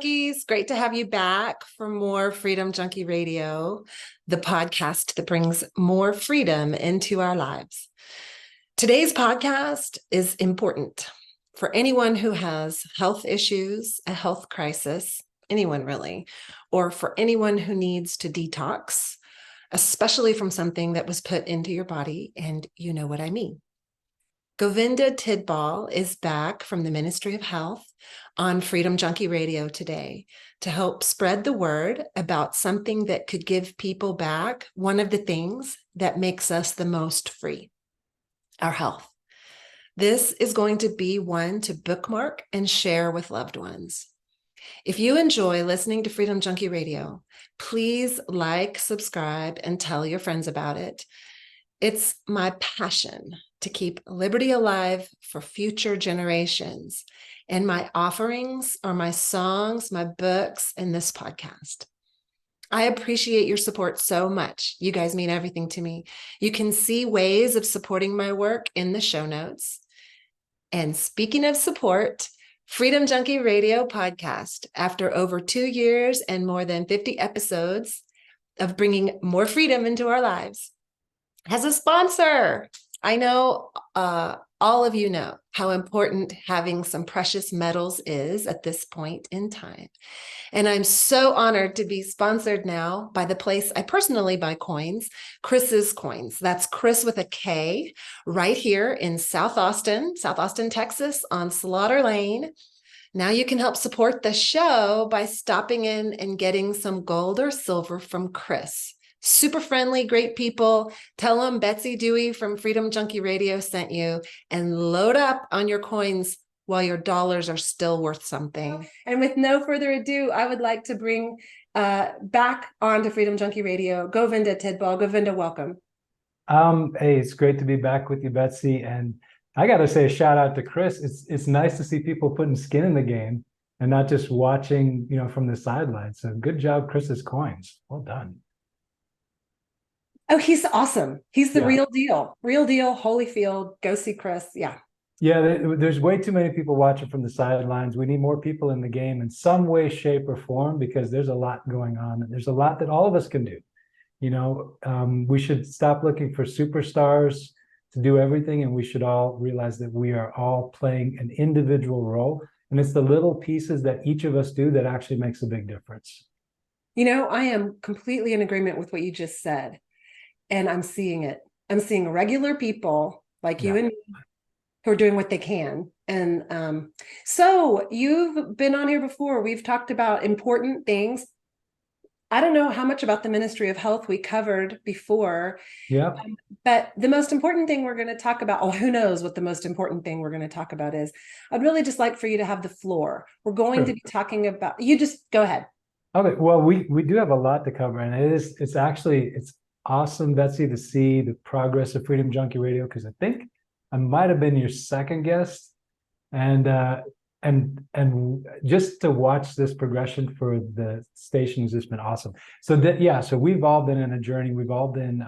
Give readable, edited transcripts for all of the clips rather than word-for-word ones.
Junkies. Great to have you back for more Freedom Junkie Radio, the podcast that brings more freedom into our lives. Today's podcast is important for anyone who has health issues, a health crisis, anyone really, or for anyone who needs to detox, especially from something that was put into your body, and you know what I mean. Govinda Tidball is back from the Ministry of Health on Freedom Junkie Radio today to help spread the word about something that could give people back one of the things that makes us the most free, our health. This is going to be one to bookmark and share with loved ones. If you enjoy listening to Freedom Junkie Radio, please like, subscribe, and tell your friends about it. It's my passion to keep liberty alive for future generations. And my offerings are my songs, my books, and this podcast. I appreciate your support so much. You guys mean everything to me. You can see ways of supporting my work in the show notes. And speaking of support, Freedom Junkie Radio podcast, after over 2 years and more than 50 episodes of bringing more freedom into our lives, has a sponsor. I know all of you know how important having some precious metals is at this point in time. And I'm so honored to be sponsored now by the place I personally buy coins, Kris's Coins. That's Kris with a K, right here in South Austin, Texas on Slaughter Lane. Now you can help support the show by stopping in and getting some gold or silver from Kris. Super friendly, great people. Tell them Betsy Dewey from Freedom Junkie Radio sent you, and load up on your coins while your dollars are still worth something. And with no further ado, I would like to bring back onto Freedom Junkie Radio, Govinda Tidball. Govinda, welcome. Hey, it's great to be back with you, Betsy. And I got to say a shout out to Kris. It's nice to see people putting skin in the game and not just watching, from the sidelines. So good job, Kris's Coins. Well done. Oh, he's awesome. He's the real deal. Real deal, Holyfield. Go see Kris. Yeah. Yeah, there's way too many people watching from the sidelines. We need more people in the game in some way, shape, or form, because there's a lot going on. And there's a lot that all of us can do. We should stop looking for superstars to do everything, and we should all realize that we are all playing an individual role. And it's the little pieces that each of us do that actually makes a big difference. I am completely in agreement with what you just said. And I'm seeing it. I'm seeing regular people like you and me who are doing what they can. And so you've been on here before. We've talked about important things. I don't know how much about the Ministry of Health we covered before. Yeah. But the most important thing we're going to talk about, who knows what the most important thing we're going to talk about is. I'd really just like for you to have the floor. We're going to be talking about, you just go ahead. Okay. Well, we do have a lot to cover, and it's awesome, Betsy, to see the progress of Freedom Junkie Radio, because I think I might have been your second guest, and just to watch this progression for the station has just been awesome. So we've all been in a journey. We've all been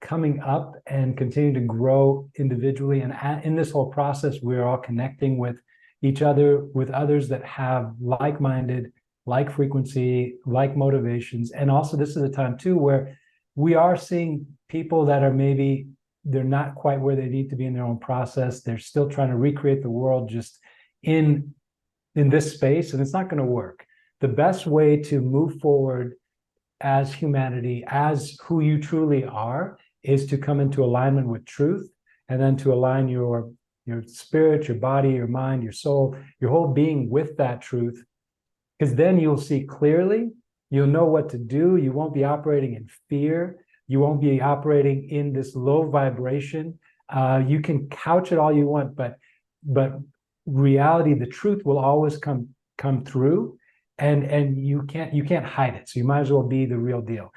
coming up and continue to grow individually, and in this whole process, we're all connecting with each other, with others that have like-minded, like frequency, like motivations. And also this is a time too where we are seeing people that are maybe they're not quite where they need to be in their own process. They're still trying to recreate the world just in this space, and it's not going to work. The best way to move forward as humanity, as who you truly are, is to come into alignment with truth, and then to align your spirit, your body, your mind, your soul, your whole being with that truth. Because then you'll see clearly, you'll know what to do. You won't be operating in fear. You won't be operating in this low vibration. You can couch it all you want, but reality, the truth will always come through, and you can't hide it. So you might as well be the real deal.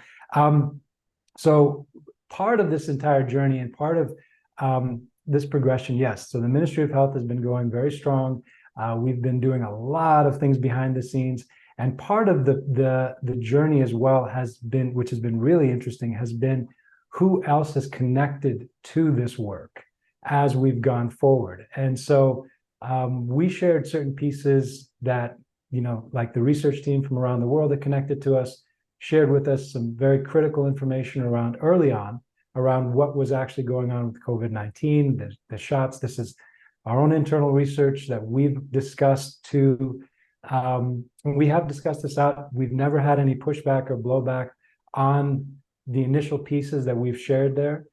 So part of this entire journey and part of this progression, yes. So the Ministry of Health has been going very strong. We've been doing a lot of things behind the scenes, and part of the journey as well has been, which has been really interesting, has been who else has connected to this work as we've gone forward. And so We shared certain pieces that, like the research team from around the world that connected to us shared with us some very critical information early on around what was actually going on with COVID-19, the shots. This is our own internal research that we've discussed to, we have discussed this out. We've never had any pushback or blowback on the initial pieces that we've shared there.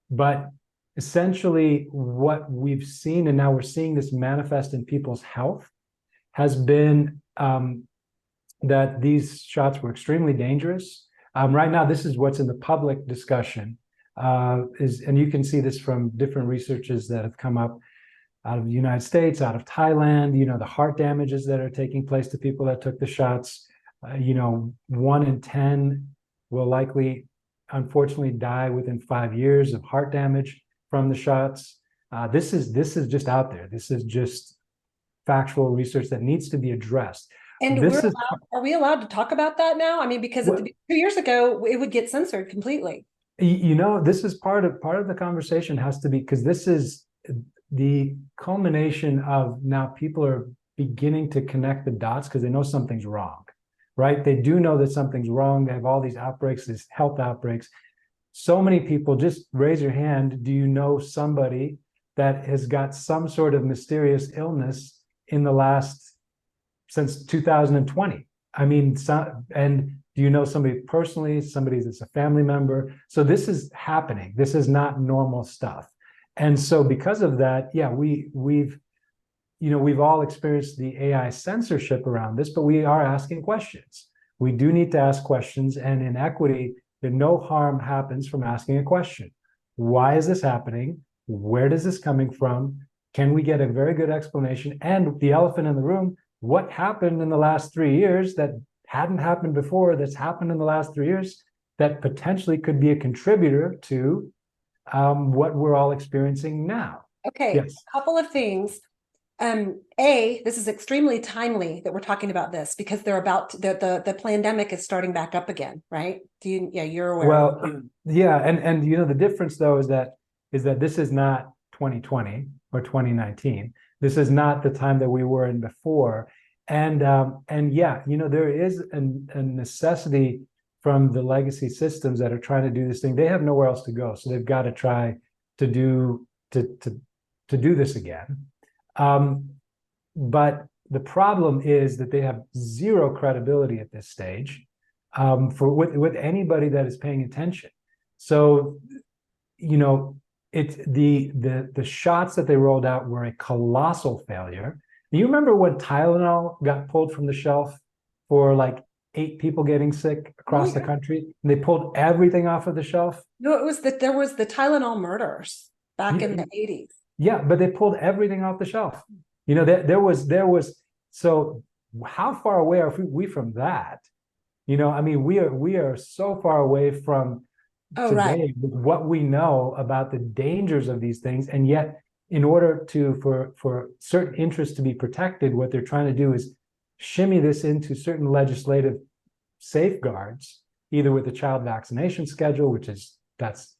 But essentially what we've seen, and now we're seeing this manifest in people's health, has been that these shots were extremely dangerous. Right now, this is what's in the public discussion, and you can see this from different researches that have come up out of the United States, out of Thailand, the heart damages that are taking place to people that took the shots. 1 in 10 will likely, unfortunately, die within 5 years of heart damage from the shots. This is just out there. This is just factual research that needs to be addressed. And are we allowed to talk about that now? I mean, because 2 years ago, it would get censored completely. This is part of the conversation has to be, because this is the culmination of now people are beginning to connect the dots because they know something's wrong, right? They do know that something's wrong. They have all these outbreaks, these health outbreaks. So many people, just raise your hand. Do you know somebody that has got some sort of mysterious illness since 2020? I mean, and do you know somebody personally, somebody that's a family member? So this is happening. This is not normal stuff. And so because of that, yeah, we've all experienced the AI censorship around this, but we are asking questions. We do need to ask questions, and in equity, no harm happens from asking a question. Why is this happening? Where does this coming from? Can we get a very good explanation? And the elephant in the room, what happened in the last 3 years that hadn't happened before, that's happened in the last 3 years, that potentially could be a contributor to what we're all experiencing now? Okay, yes. A couple of things. This is extremely timely that we're talking about this because the pandemic is starting back up again, right? You're aware. Well, yeah, and the difference though is that this is not 2020 or 2019. This is not the time that we were in before, and yeah, there is a necessity from the legacy systems that are trying to do this thing. They have nowhere else to go, so they've got to try to do this again. But the problem is that they have zero credibility at this stage with anybody that is paying attention. So, it's the shots that they rolled out were a colossal failure. Do you remember when Tylenol got pulled from the shelf for like 8 people getting sick across the country, and they pulled everything off of the shelf? No, it was there was the Tylenol murders back in the 80s. Yeah, but they pulled everything off the shelf. There was. So how far away are we from that? I mean, we are so far away from today, right, with what we know about the dangers of these things, and yet, in order for certain interests to be protected, what they're trying to do is shimmy this into certain legislative safeguards, either with the child vaccination schedule, that's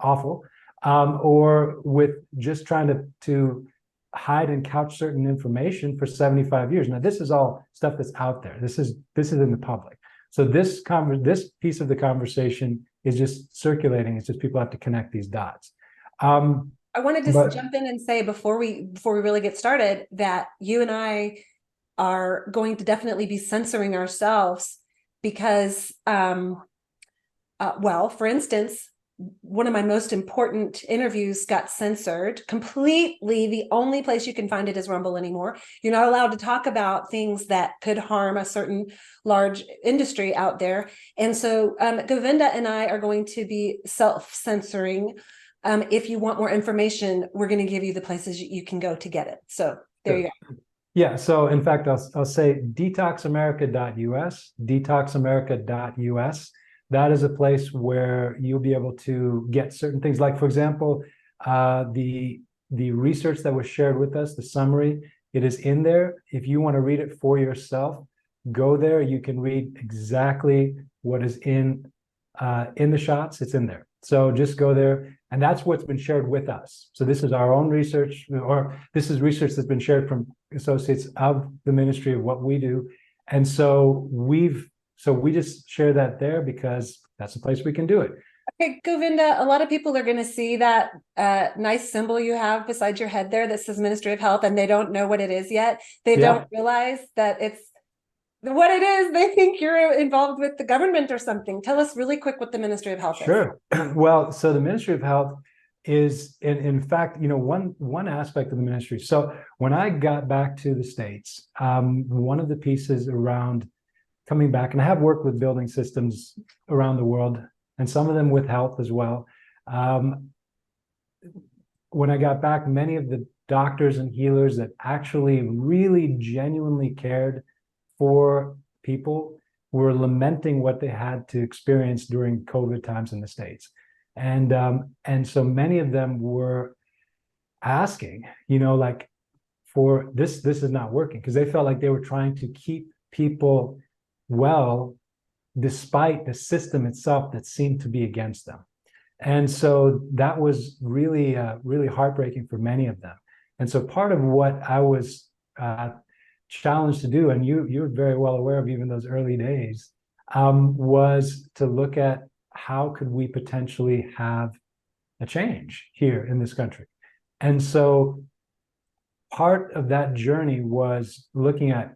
awful, or with just trying to hide and couch certain information for 75 years. Now, this is all stuff that's out there. This is in the public. So this piece of the conversation is just circulating. It's just people have to connect these dots. I wanted to jump in and say before we really get started that you and I are going to definitely be censoring ourselves because, for instance, one of my most important interviews got censored completely. The only place you can find it is Rumble anymore. You're not allowed to talk about things that could harm a certain large industry out there. And so Govinda and I are going to be self-censoring. If you want more information, we're going to give you the places you can go to get it. So there you go. Yeah. So in fact, I'll say detoxamerica.us, detoxamerica.us. That is a place where you'll be able to get certain things. Like, for example, the research that was shared with us, the summary, it is in there. If you want to read it for yourself, go there. You can read exactly what is in in the shots, it's in there. So just go there. And that's what's been shared with us. So this is our own research, or this is research that's been shared from associates of the ministry of what we do. And so we just share that there because that's the place we can do it. Okay, Govinda, a lot of people are going to see that nice symbol you have beside your head there that says Ministry of Health, and they don't know what it is yet. They don't realize that it's what it is. They think you're involved with the government or something. Tell us really quick what the Ministry of Health is. Sure. Well, so the Ministry of Health is, in fact, one aspect of the ministry. So when I got back to the States, one of the pieces around coming back, and I have worked with building systems around the world, and some of them with health as well. When I got back, many of the doctors and healers that actually really genuinely cared for people were lamenting what they had to experience during COVID times in the States. And so many of them were asking, like, for this is not working, because they felt like they were trying to keep people well despite the system itself that seemed to be against them. And so that was really, really heartbreaking for many of them. And so part of what I was challenged to do, and you're very well aware of even those early days, was to look at how could we potentially have a change here in this country. And so part of that journey was looking at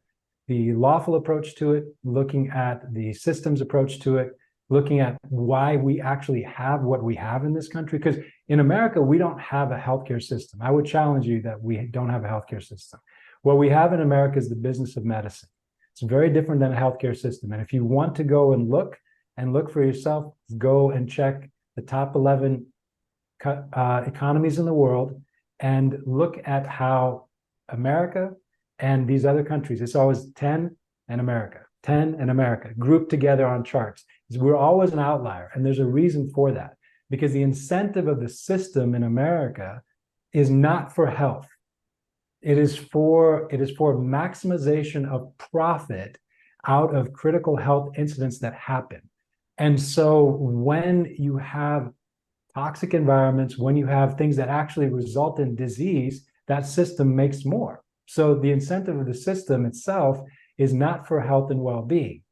the lawful approach to it, looking at the systems approach to it, looking at why we actually have what we have in this country. Because in America, we don't have a healthcare system. I would challenge you that we don't have a healthcare system. What we have in America is the business of medicine. It's very different than a healthcare system. And if you want to go and look for yourself, go and check the top 11 economies in the world and look at how America and these other countries, it's always 10 and America grouped together on charts. We're always an outlier, and there's a reason for that, because the incentive of the system in America is not for health. It is for maximization of profit out of critical health incidents that happen. And so when you have toxic environments, when you have things that actually result in disease, that system makes more. So the incentive of the system itself is not for health and well-being.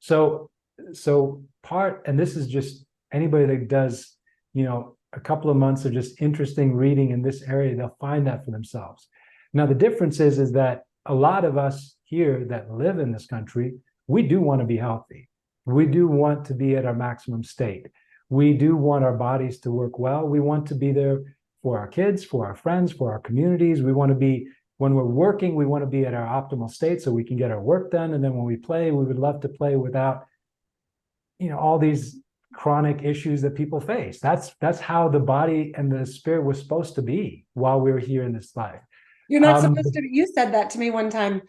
So and this is just anybody that does, a couple of months of just interesting reading in this area, they'll find that for themselves. Now, the difference is that a lot of us here that live in this country, we do want to be healthy. We do want to be at our maximum state. We do want our bodies to work well. We want to be there for our kids, for our friends, for our communities. We want to be, when we're working, we want to be at our optimal state so we can get our work done. And then when we play, we would love to play without, all these chronic issues that people face. That's how the body and the spirit was supposed to be while we were here in this life. You're not supposed to, you said that to me one time.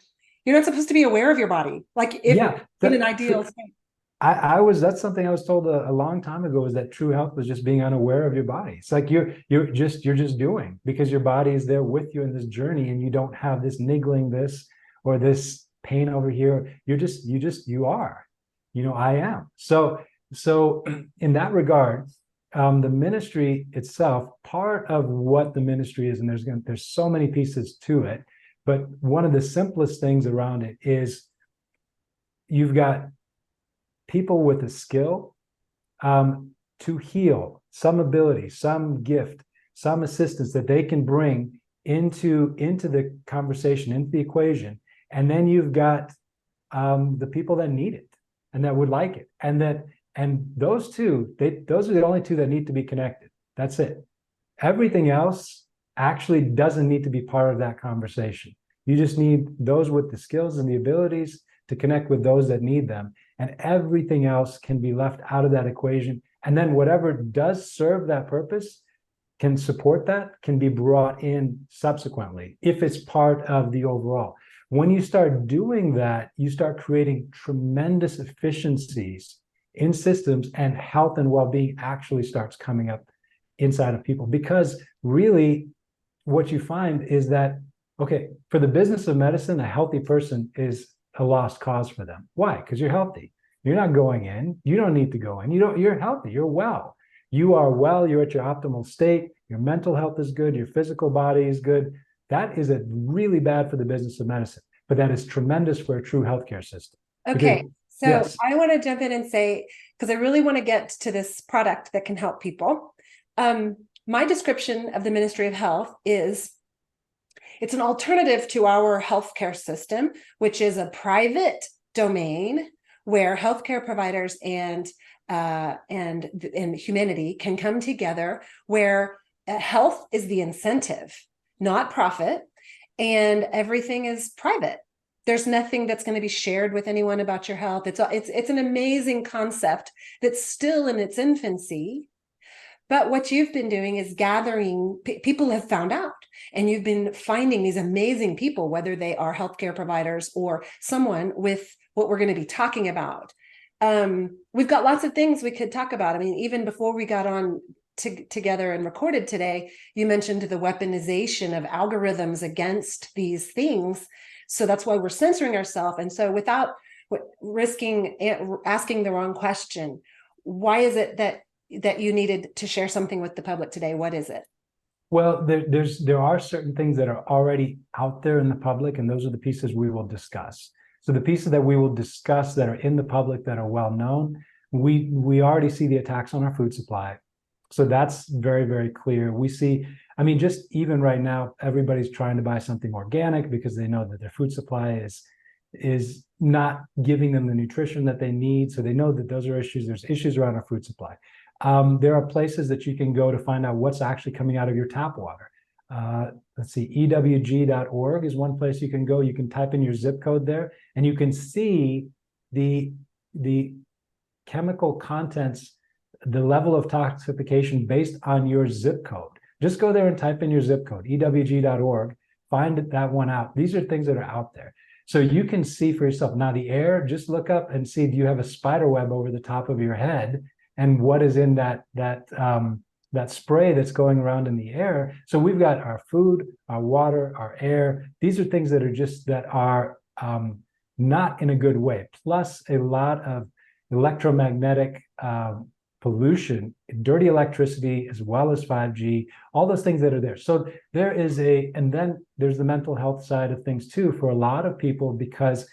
You're not supposed to be aware of your body. Like if in an ideal state. That's something I was told a long time ago, is that true health was just being unaware of your body. It's like you're just doing, because your body is there with you in this journey, and you don't have this niggling this or this pain over here. You are, I am. So in that regard, the ministry itself, part of what the ministry is, and there's so many pieces to it, but one of the simplest things around it is you've got people with a skill to heal, some ability, some gift, some assistance that they can bring into the conversation, into the equation. And then you've got the people that need it and that would like it. And those two, those are the only two that need to be connected. That's it. Everything else actually doesn't need to be part of that conversation. You just need those with the skills and the abilities to connect with those that need them. And everything else can be left out of that equation. And then whatever does serve that purpose can support that, can be brought in subsequently, if it's part of the overall. When you start doing that, you start creating tremendous efficiencies in systems, and health and well-being actually starts coming up inside of people. Because really what you find is that, okay, for the business of medicine, a healthy person is a lost cause for them. Why? Because you're healthy. You're not going in. You don't need to go in. You're healthy. You're well. You are well. You're at your optimal state. Your mental health is good. Your physical body is good. That is a really bad for the business of medicine, but that is tremendous for a true healthcare system. Okay. Because, So yes. I want to jump in and say, because I really want to get to this product that can help people. My description of the Ministry of Health is it's an alternative to our healthcare system, which is a private domain where healthcare providers and humanity can come together, where health is the incentive, not profit, and everything is private. There's nothing that's going to be shared with anyone about your health. It's an amazing concept that's still in its infancy. But what you've been doing is gathering, people have found out, and you've been finding these amazing people, whether they are healthcare providers or someone with what we're going to be talking about. We've got lots of things we could talk about. I mean, even before we got on together and recorded today, you mentioned the weaponization of algorithms against these things. So that's why we're censoring ourselves. And so without risking asking the wrong question, why is it that you needed to share something with the public today? What is it? Well, there are certain things that are already out there in the public, and those are the pieces we will discuss. So the pieces that we will discuss that are in the public that are well known, we already see the attacks on our food supply. So that's very, very clear. We see, I mean, just even right now, everybody's trying to buy something organic because they know that their food supply is not giving them the nutrition that they need. So they know that those are issues. There's issues around our food supply. There are places that you can go to find out what's actually coming out of your tap water. Let's see, ewg.org is one place you can go. You can type in your zip code there, and you can see the chemical contents, the level of toxification based on your zip code. Just go there and type in your zip code, ewg.org, find that one out. These are things that are out there. So you can see for yourself. Now the air, just look up and see, do you have a spider web over the top of your head? And what is in that spray that's going around in the air? So we've got our food, our water, our air. These are things that are not in a good way. Plus a lot of electromagnetic pollution, dirty electricity, as well as 5G, all those things that are there. So there is and then there's the mental health side of things too, for a lot of people, because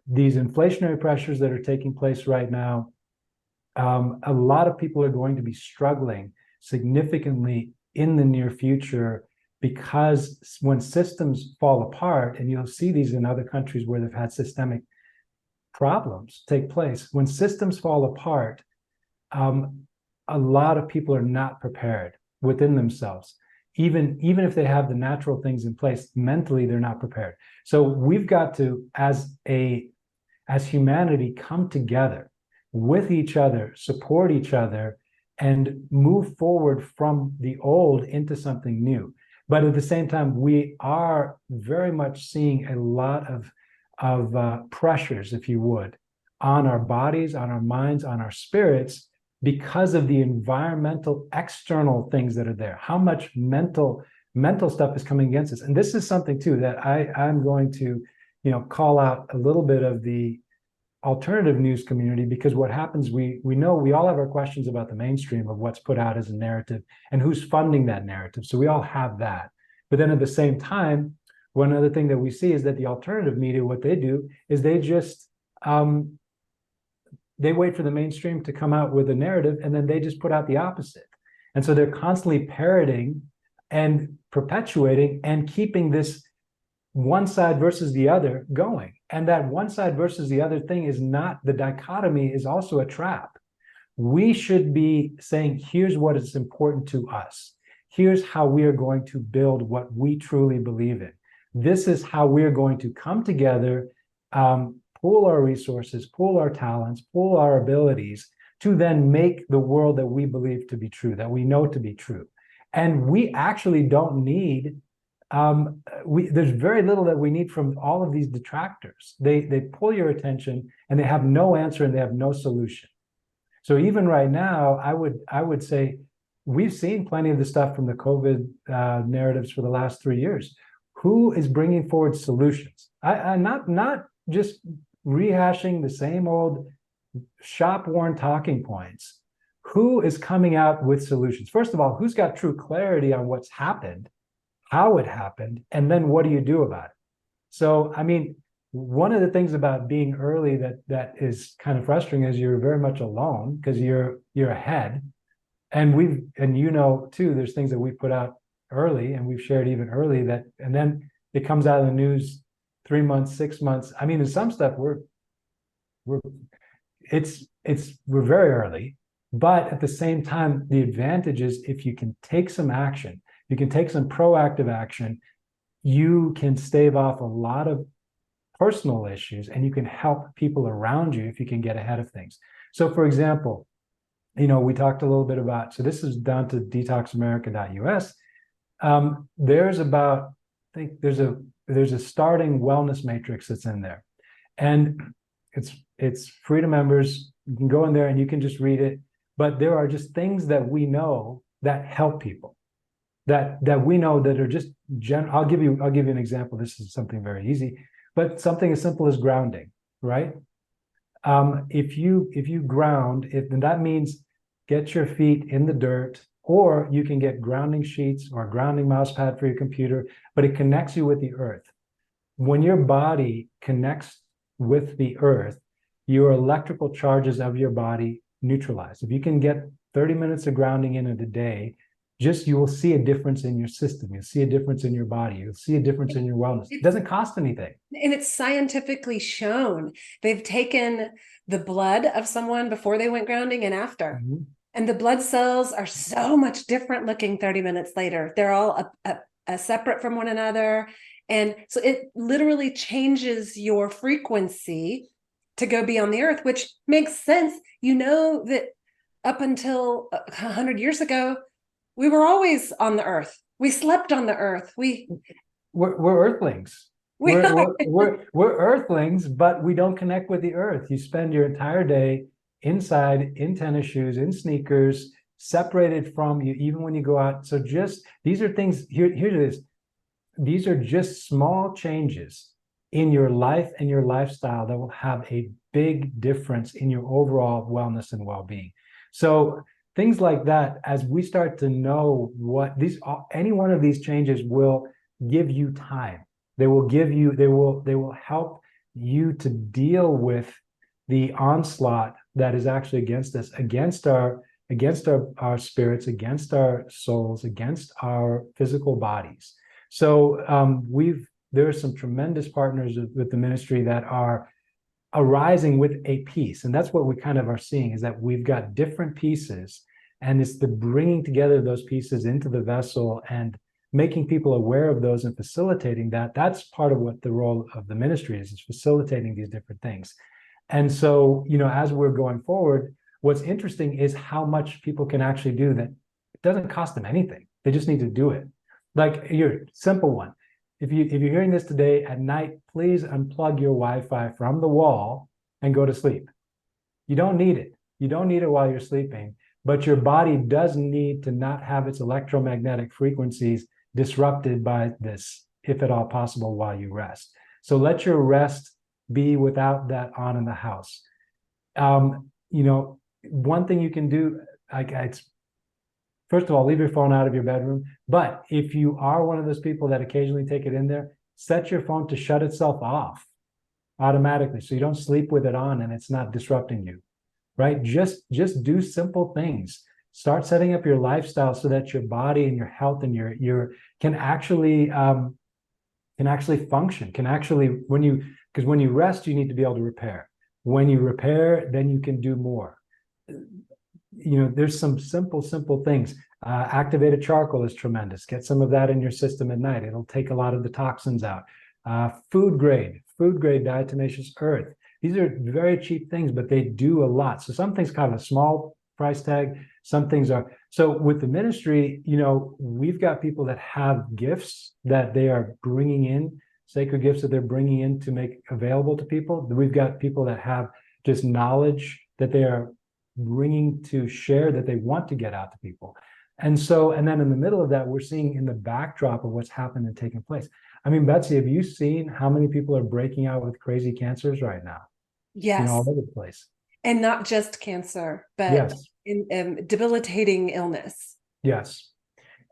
these inflationary pressures that are taking place right now, a lot of people are going to be struggling significantly in the near future, because when systems fall apart, and you'll see these in other countries where they've had systemic problems take place, when systems fall apart, a lot of people are not prepared within themselves. Even if they have the natural things in place, mentally they're not prepared. So we've got to, as humanity, come together with each other, support each other, and move forward from the old into something new. But at the same time, we are very much seeing a lot of pressures, if you would, on our bodies, on our minds, on our spirits, because of the environmental external things that are there. How much mental stuff is coming against us. And this is something too that I'm going to, call out a little bit of the alternative news community, because what happens, we know we all have our questions about the mainstream of what's put out as a narrative and who's funding that narrative. So we all have that. But then at the same time, one other thing that we see is that the alternative media, what they do is they just they wait for the mainstream to come out with a narrative, and then they just put out the opposite. And so they're constantly parroting and perpetuating and keeping this one side versus the other going. And that one side versus the other thing is not, the dichotomy is also a trap. We should be saying, here's what is important to us. Here's how we are going to build what we truly believe in. This is how we're going to come together, pool our resources, pool our talents, pool our abilities to then make the world that we believe to be true, that we know to be true. And we actually don't need, there's very little that we need from all of these detractors. They pull your attention and they have no answer and they have no solution. So even right now, I would say we've seen plenty of the stuff from the COVID narratives for the last 3 years. Who is bringing forward solutions? Not just rehashing the same old shop-worn talking points. Who is coming out with solutions? First of all, who's got true clarity on what's happened, how it happened, and then what do you do about it? So, I mean, one of the things about being early that is kind of frustrating is you're very much alone because you're ahead. And too, there's things that we put out early and we've shared even early and then it comes out of the news 3 months, 6 months. I mean, in some stuff we're very early, but at the same time, the advantage is if you can take some action, you can take some proactive action, you can stave off a lot of personal issues and you can help people around you if you can get ahead of things. So for example, we talked a little bit about, so this is down to detoxamerica.us. There's about, I think there's a starting wellness matrix that's in there. And it's free to members. You can go in there and you can just read it. But there are just things that we know that help people, that we know that are just I'll give you an example. This is something very easy, but something as simple as grounding, right? If you ground, then that means get your feet in the dirt, or you can get grounding sheets or a grounding mouse pad for your computer, but it connects you with the earth. When your body connects with the earth, your electrical charges of your body neutralize. If you can get 30 minutes of grounding in a day, you will see a difference in your system. You'll see a difference in your body. You'll see a difference in your wellness. It doesn't cost anything. And it's scientifically shown. They've taken the blood of someone before they went grounding and after. Mm-hmm. And the blood cells are so much different looking 30 minutes later. They're all separate from one another. And so it literally changes your frequency to go beyond the earth, which makes sense. That up until 100 years ago, we were always on the earth. We slept on the earth. We're earthlings. We're earthlings, but we don't connect with the earth. You spend your entire day inside, in tennis shoes, in sneakers, separated from you, even when you go out. So these are things, here it is. These are just small changes in your life and your lifestyle that will have a big difference in your overall wellness and well-being. So things like that, as we start to know any one of these changes will give you time. They will help you to deal with the onslaught that is actually against us, against our spirits, against our souls, against our physical bodies. So there are some tremendous partners with the ministry that are arising with a piece. And that's what we kind of are seeing, is that we've got different pieces, and it's the bringing together those pieces into the vessel and making people aware of those and facilitating that. That's part of what the role of the ministry is facilitating these different things. And so, as we're going forward, what's interesting is how much people can actually do that. It doesn't cost them anything. They just need to do it. Like your simple one. If you're hearing this today at night, please unplug your Wi-Fi from the wall and go to sleep. You don't need it. You don't need it while you're sleeping, but your body does need to not have its electromagnetic frequencies disrupted by this, if at all possible, while you rest. So let your rest be without that on in the house. One thing you can do, first of all, leave your phone out of your bedroom. But if you are one of those people that occasionally take it in there, set your phone to shut itself off automatically, so you don't sleep with it on and it's not disrupting you, right? Just do simple things. Start setting up your lifestyle so that your body and your health and your can actually function. Because when you rest, you need to be able to repair. When you repair, then you can do more. There's some simple things. Activated charcoal is tremendous. Get some of that in your system at night. It'll take a lot of the toxins out. Food grade diatomaceous earth. These are very cheap things, but they do a lot. So some things have a small price tag. Some things are. So with the ministry, we've got people that have gifts that they are bringing in, sacred gifts that they're bringing in to make available to people. We've got people that have just knowledge that they are bringing to share, that they want to get out to people. And then in the middle of that, we're seeing in the backdrop of what's happened and taken place. I mean, Betsy, have you seen how many people are breaking out with crazy cancers right now? Yes. All over the place. And not just cancer, but Yes. Debilitating illness. Yes.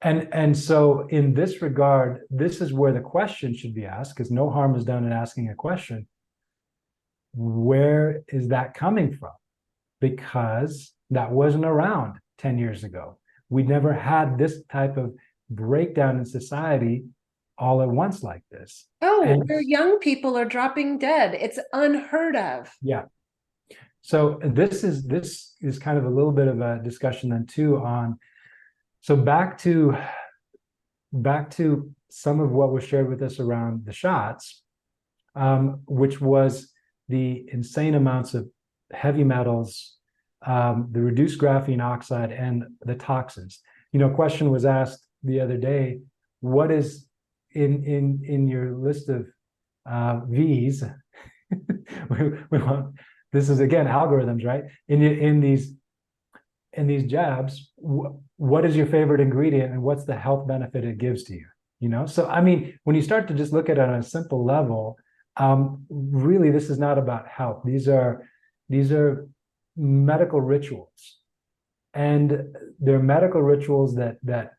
And so in this regard, this is where the question should be asked, because no harm is done in asking a question. Where is that coming from? Because that wasn't around 10 years ago. We never had this type of breakdown in society all at once like this. Oh, And where young people are dropping dead. It's unheard of. yeah. So this is kind of a little bit of a discussion then too on, so back to some of what was shared with us around the shots, which was the insane amounts of heavy metals, the reduced graphene oxide, and the toxins. You know, a question was asked the other day, what is in your list of V's? we want, this is again algorithms, right? In these jabs, what is your favorite ingredient and what's the health benefit it gives to you? You know, so I mean, when you start to just look at it on a simple level, really, this is not about health. These are medical rituals, and they're medical rituals that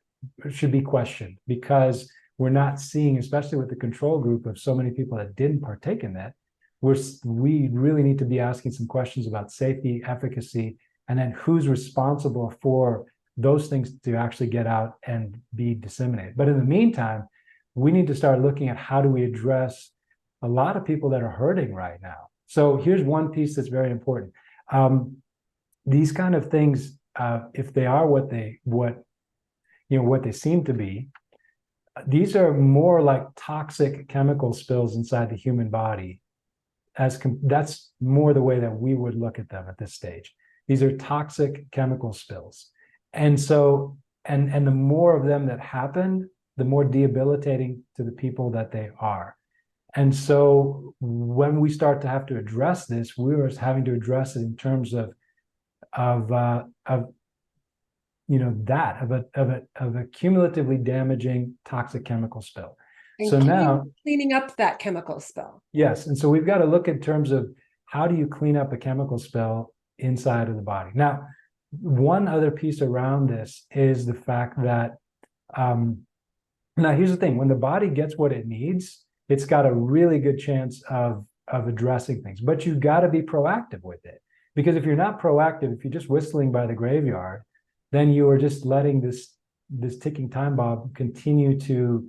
should be questioned, because we're not seeing, especially with the control group of so many people that didn't partake in that, we really need to be asking some questions about safety, efficacy, and then who's responsible for those things to actually get out and be disseminated. But in the meantime, we need to start looking at how do we address a lot of people that are hurting right now. So here's one piece that's very important. These kind of things, if they are what they seem to be, these are more like toxic chemical spills inside the human body. That's more the way that we would look at them at this stage. These are toxic chemical spills. And so, and the more of them that happen, the more debilitating to the people that they are. And so when we start to have to address this, we were having to address it in terms of a cumulatively damaging toxic chemical spill. And so now cleaning up that chemical spill. Yes. And so we've got to look in terms of how do you clean up a chemical spill inside of the body. Now, one other piece around this is the fact that, now here's the thing, when the body gets what it needs, it's got a really good chance of addressing things, but you've got to be proactive with it. Because if you're not proactive, if you're just whistling by the graveyard, then you are just letting this ticking time bomb continue to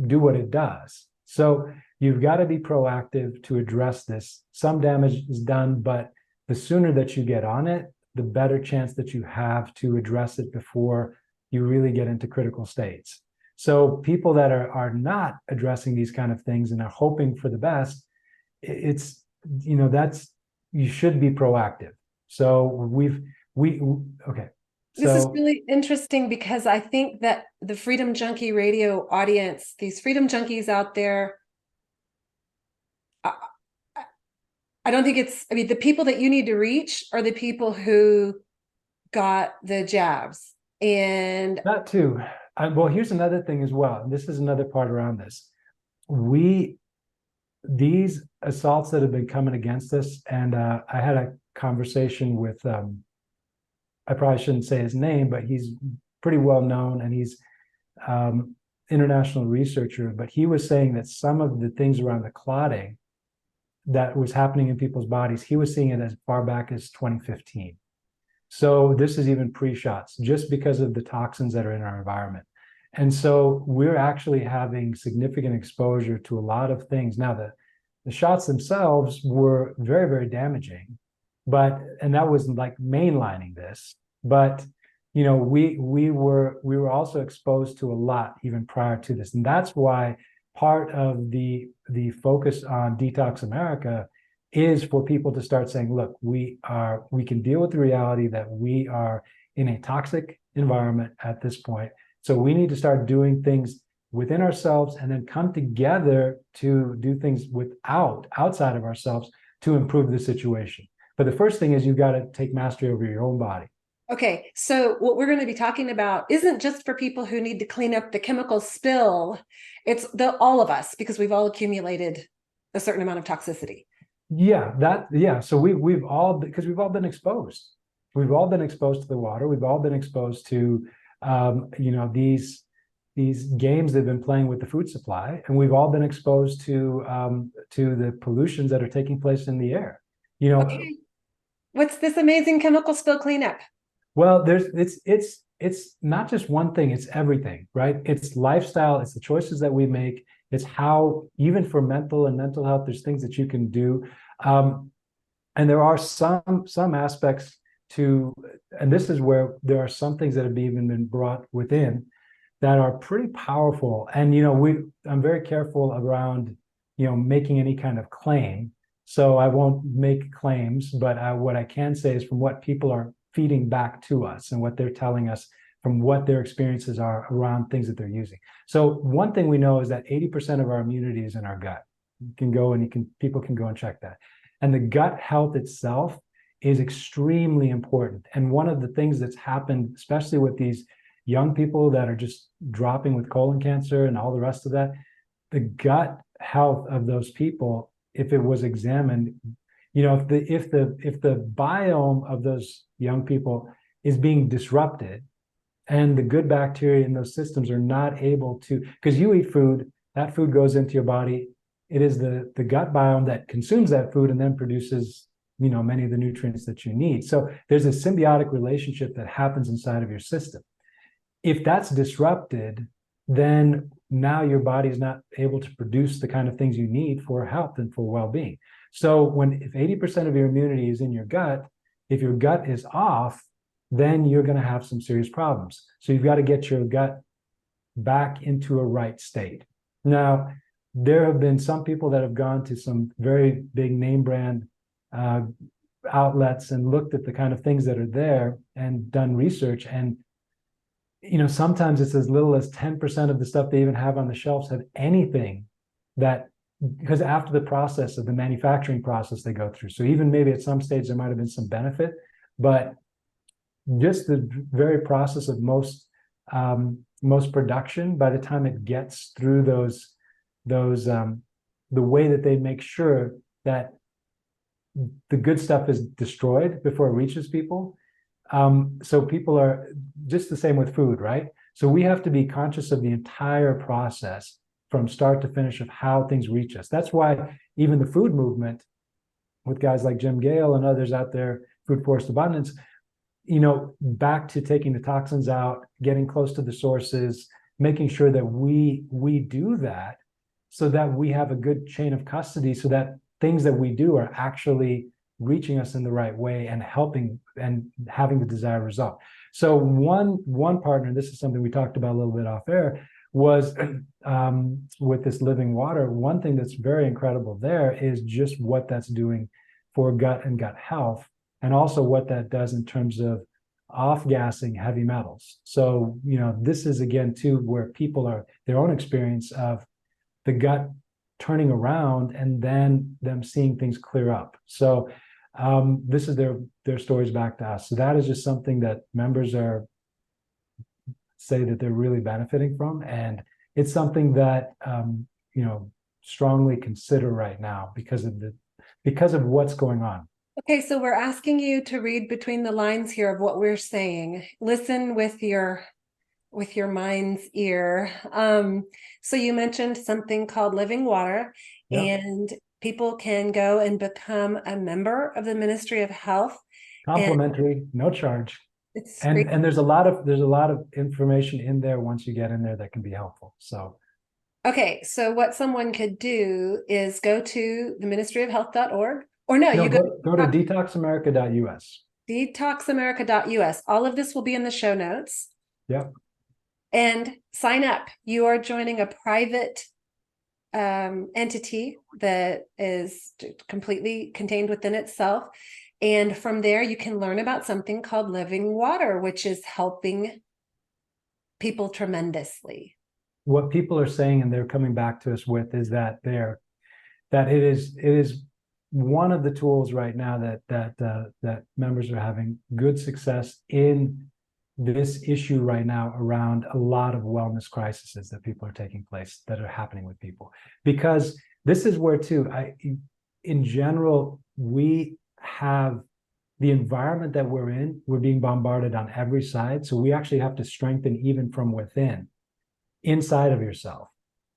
do what it does. So you've got to be proactive to address this. Some damage is done, but the sooner that you get on it, the better chance that you have to address it before you really get into critical states. So people that are not addressing these kind of things and are hoping for the best, it's, you should be proactive. So okay. This is really interesting, because I think that the Freedom Junkie Radio audience, these Freedom Junkies out there, I don't think the people that you need to reach are the people who got the jabs. And that too. Well, here's another thing as well. And this is another part around this. These assaults that have been coming against us, and I had a conversation with, I probably shouldn't say his name, but he's pretty well known, and he's international researcher, but he was saying that some of the things around the clotting that was happening in people's bodies, he was seeing it as far back as 2015. So this is even pre-shots, just because of the toxins that are in our environment. And so we're actually having significant exposure to a lot of things. Now, the shots themselves were very, very damaging, and that was like mainlining this. But we were also exposed to a lot even prior to this, and that's why part of the focus on Detox America is for people to start saying, look, we can deal with the reality that we are in a toxic environment at this point. So we need to start doing things within ourselves and then come together to do things outside of ourselves to improve the situation. But the first thing is you've got to take mastery over your own body. Okay, so what we're going to be talking about isn't just for people who need to clean up the chemical spill. It's all of us, because we've all accumulated a certain amount of toxicity. So we've all, because we've all been exposed. We've all been exposed to the water. We've all been exposed to, these games they've been playing with the food supply, and we've all been exposed to the pollutions that are taking place in the air. Okay. What's this amazing chemical spill cleanup? Well, it's not just one thing, it's everything, right? It's lifestyle, it's the choices that we make, it's how, even for mental health, there's things that you can do. And there are some aspects to, and this is where there are some things that have even been brought within that are pretty powerful. And I'm very careful around making any kind of claim. So I won't make claims, but what I can say is from what people are feeding back to us and what they're telling us from what their experiences are around things that they're using. So one thing we know is that 80% of our immunity is in our gut. You can go and people can go and check that. And the gut health itself is extremely important. And one of the things that's happened, especially with these young people that are just dropping with colon cancer and all the rest of that, the gut health of those people, if it was examined, if the biome of those young people is being disrupted, and the good bacteria in those systems are not able to, because you eat food, that food goes into your body. It is the gut biome that consumes that food and then produces, many of the nutrients that you need. So there's a symbiotic relationship that happens inside of your system. If that's disrupted, then now your body is not able to produce the kind of things you need for health and for well-being. So if 80% of your immunity is in your gut, if your gut is off, then you're going to have some serious problems. So you've got to get your gut back into a right state. Now, there have been some people that have gone to some very big name brand outlets and looked at the kind of things that are there and done research. And, sometimes it's as little as 10% of the stuff they even have on the shelves have anything because after the process of the manufacturing process they go through. So even maybe at some stage there might have been some benefit, but just the very process of most production, by the time it gets through those the way that they make sure that the good stuff is destroyed before it reaches people. So people are just the same with food, right? So we have to be conscious of the entire process from start to finish of how things reach us. That's why even the food movement with guys like Jim Gale and others out there, Food Forest Abundance, back to taking the toxins out, getting close to the sources, making sure that we do that so that we have a good chain of custody, so that things that we do are actually reaching us in the right way and helping and having the desired result. So one partner, and this is something we talked about a little bit off air, was with this living water. One thing that's very incredible there is just what that's doing for gut and gut health, and also what that does in terms of off-gassing heavy metals. So, this is again too where people are their own experience of the gut turning around and then them seeing things clear up. So this is their stories back to us. So that is just something that members say that they're really benefiting from, and it's something that strongly consider right now because of what's going on. Okay, so we're asking you to read between the lines here of what we're saying. Listen with your mind's ear. So you mentioned something called living water, yep. And people can go and become a member of the Ministry of Health. Complimentary, no charge. It's free. And there's a lot of information in there once you get in there that can be helpful. So okay, so what someone could do is go to the ministryofhealth.org, or no, you go to detoxamerica.us. Detoxamerica.us. All of this will be in the show notes. Yep. And sign up. You are joining a private entity that is completely contained within itself. And from there, you can learn about something called living water, which is helping people tremendously. What people are saying, and they're coming back to us with, is that it is one of the tools right now that members are having good success in this issue right now around a lot of wellness crises that are taking place, that are happening with people. Because this is where too, in general, we have the environment that we're in, we're being bombarded on every side. So we actually have to strengthen even from within, inside of yourself.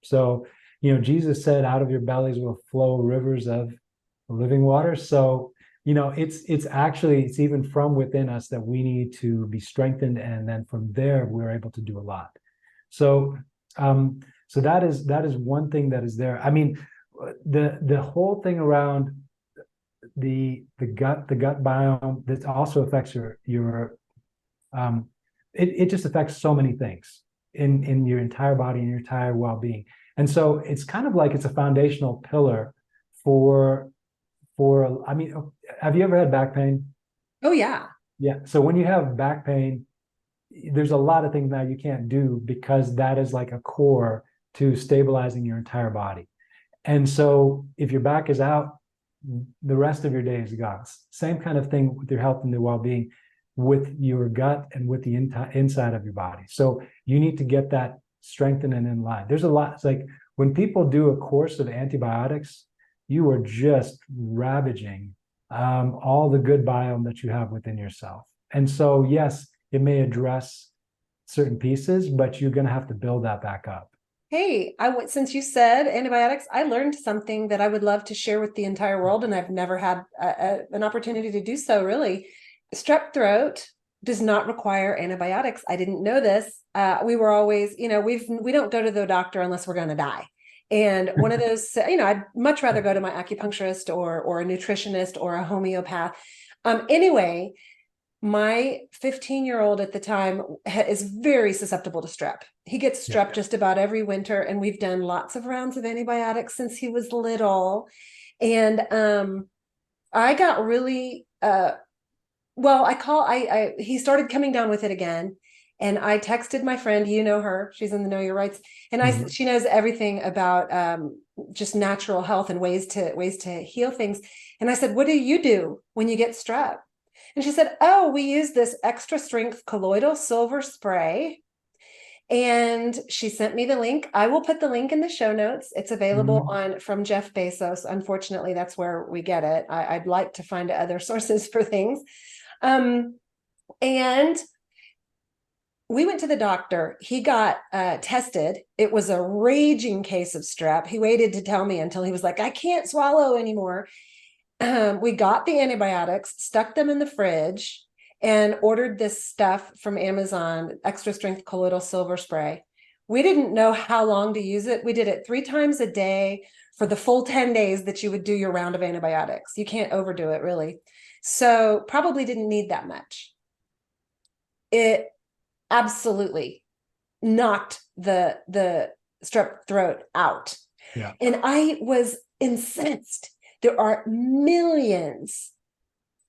So, Jesus said, out of your bellies will flow rivers of living water. So, it's even from within us that we need to be strengthened. And then from there, we're able to do a lot. So, so that is one thing that is there. I mean, the whole thing around the gut biome, that also affects your it just affects so many things in your entire body and your entire well-being. And so it's kind of like it's a foundational pillar for I mean, have you ever had back pain? Oh yeah. Yeah. So when you have back pain, there's a lot of things now you can't do because that is like a core to stabilizing your entire body. And so if your back is out, the rest of your day is gone. Same kind of thing with your health and your well-being, with your gut and with the inside of your body. So you need to get that strengthened and in line. There's a lot. It's like when people do a course of antibiotics, you are just ravaging all the good biome that you have within yourself. And so, yes, it may address certain pieces, but you're going to have to build that back up. Hey, since you said antibiotics, I learned something that I would love to share with the entire world, and I've never had an opportunity to do so, really. Strep throat does not require antibiotics. I didn't know this. We were always, we don't go to the doctor unless we're going to die. And one of those, I'd much rather go to my acupuncturist or a nutritionist or a homeopath. Anyway, my 15-year-old at the time is very susceptible to strep. He gets strep just about every winter, and we've done lots of rounds of antibiotics since he was little. And I got really, he started coming down with it again. And I texted my friend, her, she's in the Know Your Rights. And she knows everything about just natural health and ways to heal things. And I said, what do you do when you get strep? And she said, oh, we use this extra strength colloidal silver spray. And she sent me the link. I will put the link in the show notes. It's available from Jeff Bezos. Unfortunately, that's where we get it. I'd like to find other sources for things. And we went to the doctor. He got tested. It was a raging case of strep. He waited to tell me until he was like, I can't swallow anymore. We got the antibiotics, stuck them in the fridge, and ordered this stuff from Amazon, extra strength colloidal silver spray. We didn't know how long to use it. We did it 3 times a day for the full 10 days that you would do your round of antibiotics. You can't overdo it, really. So probably didn't need that much. It absolutely knocked the strep throat out. Yeah. And I was incensed. There are millions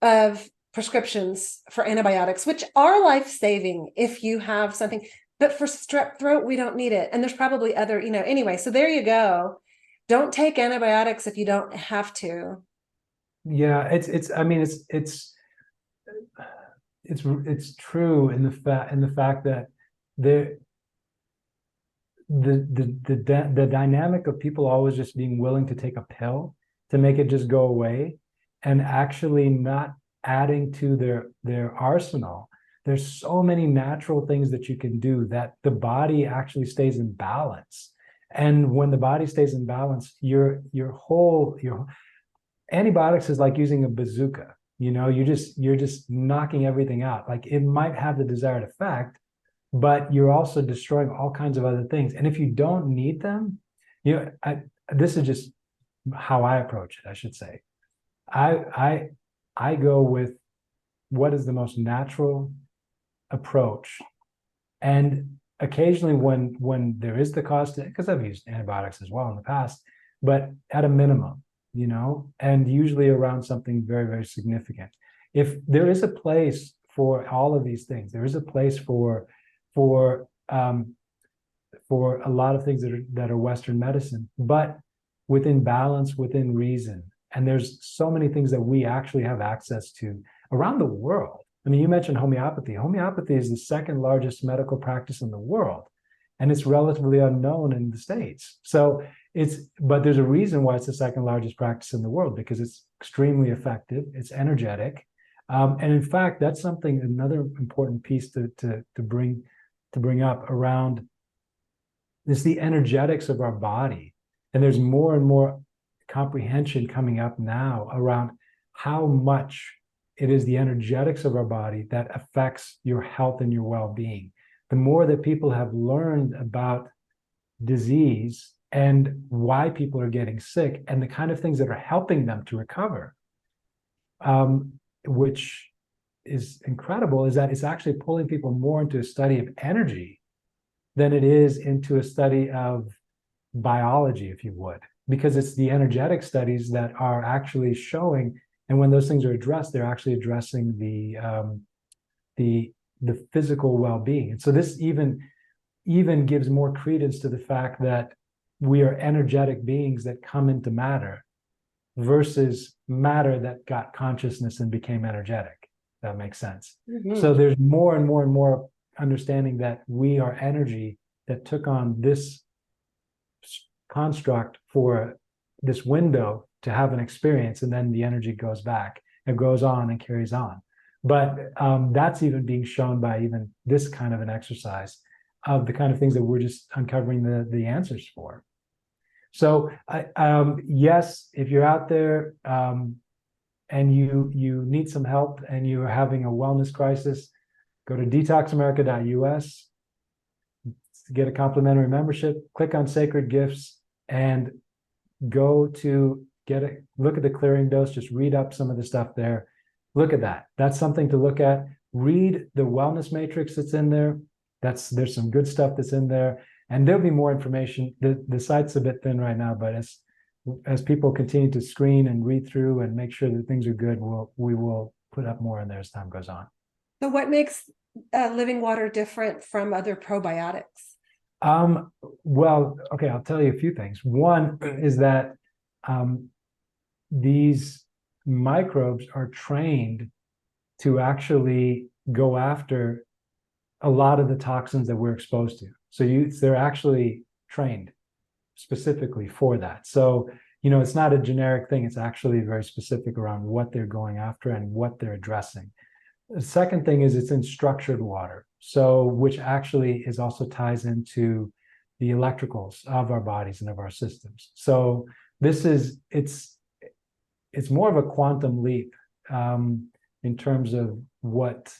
of prescriptions for antibiotics, which are life-saving if you have something, but for strep throat, we don't need it. And there's probably other, anyway, so there you go. Don't take antibiotics if you don't have to. Yeah, it's true in the fact that the dynamic of people always just being willing to take a pill to make it just go away and actually not adding to their arsenal. There's so many natural things that you can do that the body actually stays in balance. And when the body stays in balance, your antibiotics is like using a bazooka. You're just knocking everything out. Like, it might have the desired effect, but you're also destroying all kinds of other things. And if you don't need them, this is just how I approach it, I should say. I go with what is the most natural approach. And occasionally when there is the cost, because I've used antibiotics as well in the past, but at a minimum, and usually around something very, very significant. If there is a place for all of these things, there is a place for a lot of things that are Western medicine, but within balance, within reason. And there's so many things that we actually have access to around the world. I mean, you mentioned homeopathy. Homeopathy is the second largest medical practice in the world, and it's relatively unknown in the States. So but there's a reason why it's the second largest practice in the world, because it's extremely effective. It's energetic. And in fact, that's something, another important piece to bring up around is the energetics of our body. And there's more and more comprehension coming up now around how much it is the energetics of our body that affects your health and your well-being. The more that people have learned about disease and why people are getting sick and the kind of things that are helping them to recover, which is incredible, is that it's actually pulling people more into a study of energy than it is into a study of biology, if you would, because it's the energetic studies that are actually showing, and when those things are addressed, they're actually addressing the physical well-being. And so this even gives more credence to the fact that we are energetic beings that come into matter versus matter that got consciousness and became energetic. That makes sense. Mm-hmm. So there's more and more and more understanding that we are energy that took on this construct for this window to have an experience, and then the energy goes back and goes on and carries on. But that's even being shown by even this kind of an exercise of the kind of things that we're just uncovering the answers for. So yes, if you're out there and you need some help and you're having a wellness crisis, go to detoxamerica.us to get a complimentary membership, click on Sacred Gifts, and go to look at the clearing dose, just read up some of the stuff there. Look at that. That's something to look at. Read the wellness matrix that's in there. There's some good stuff that's in there. And there'll be more information. The site's a bit thin right now, but as people continue to screen and read through and make sure that things are good, we will put up more in there as time goes on. So what makes living water different from other probiotics? Well, okay, I'll tell you a few things. One is that these microbes are trained to actually go after a lot of the toxins that we're exposed to. So they're actually trained specifically for that. So, it's not a generic thing. It's actually very specific around what they're going after and what they're addressing. The second thing is it's in structured water. So, which actually also ties into the electricals of our bodies and of our systems. So it's more of a quantum leap in terms of what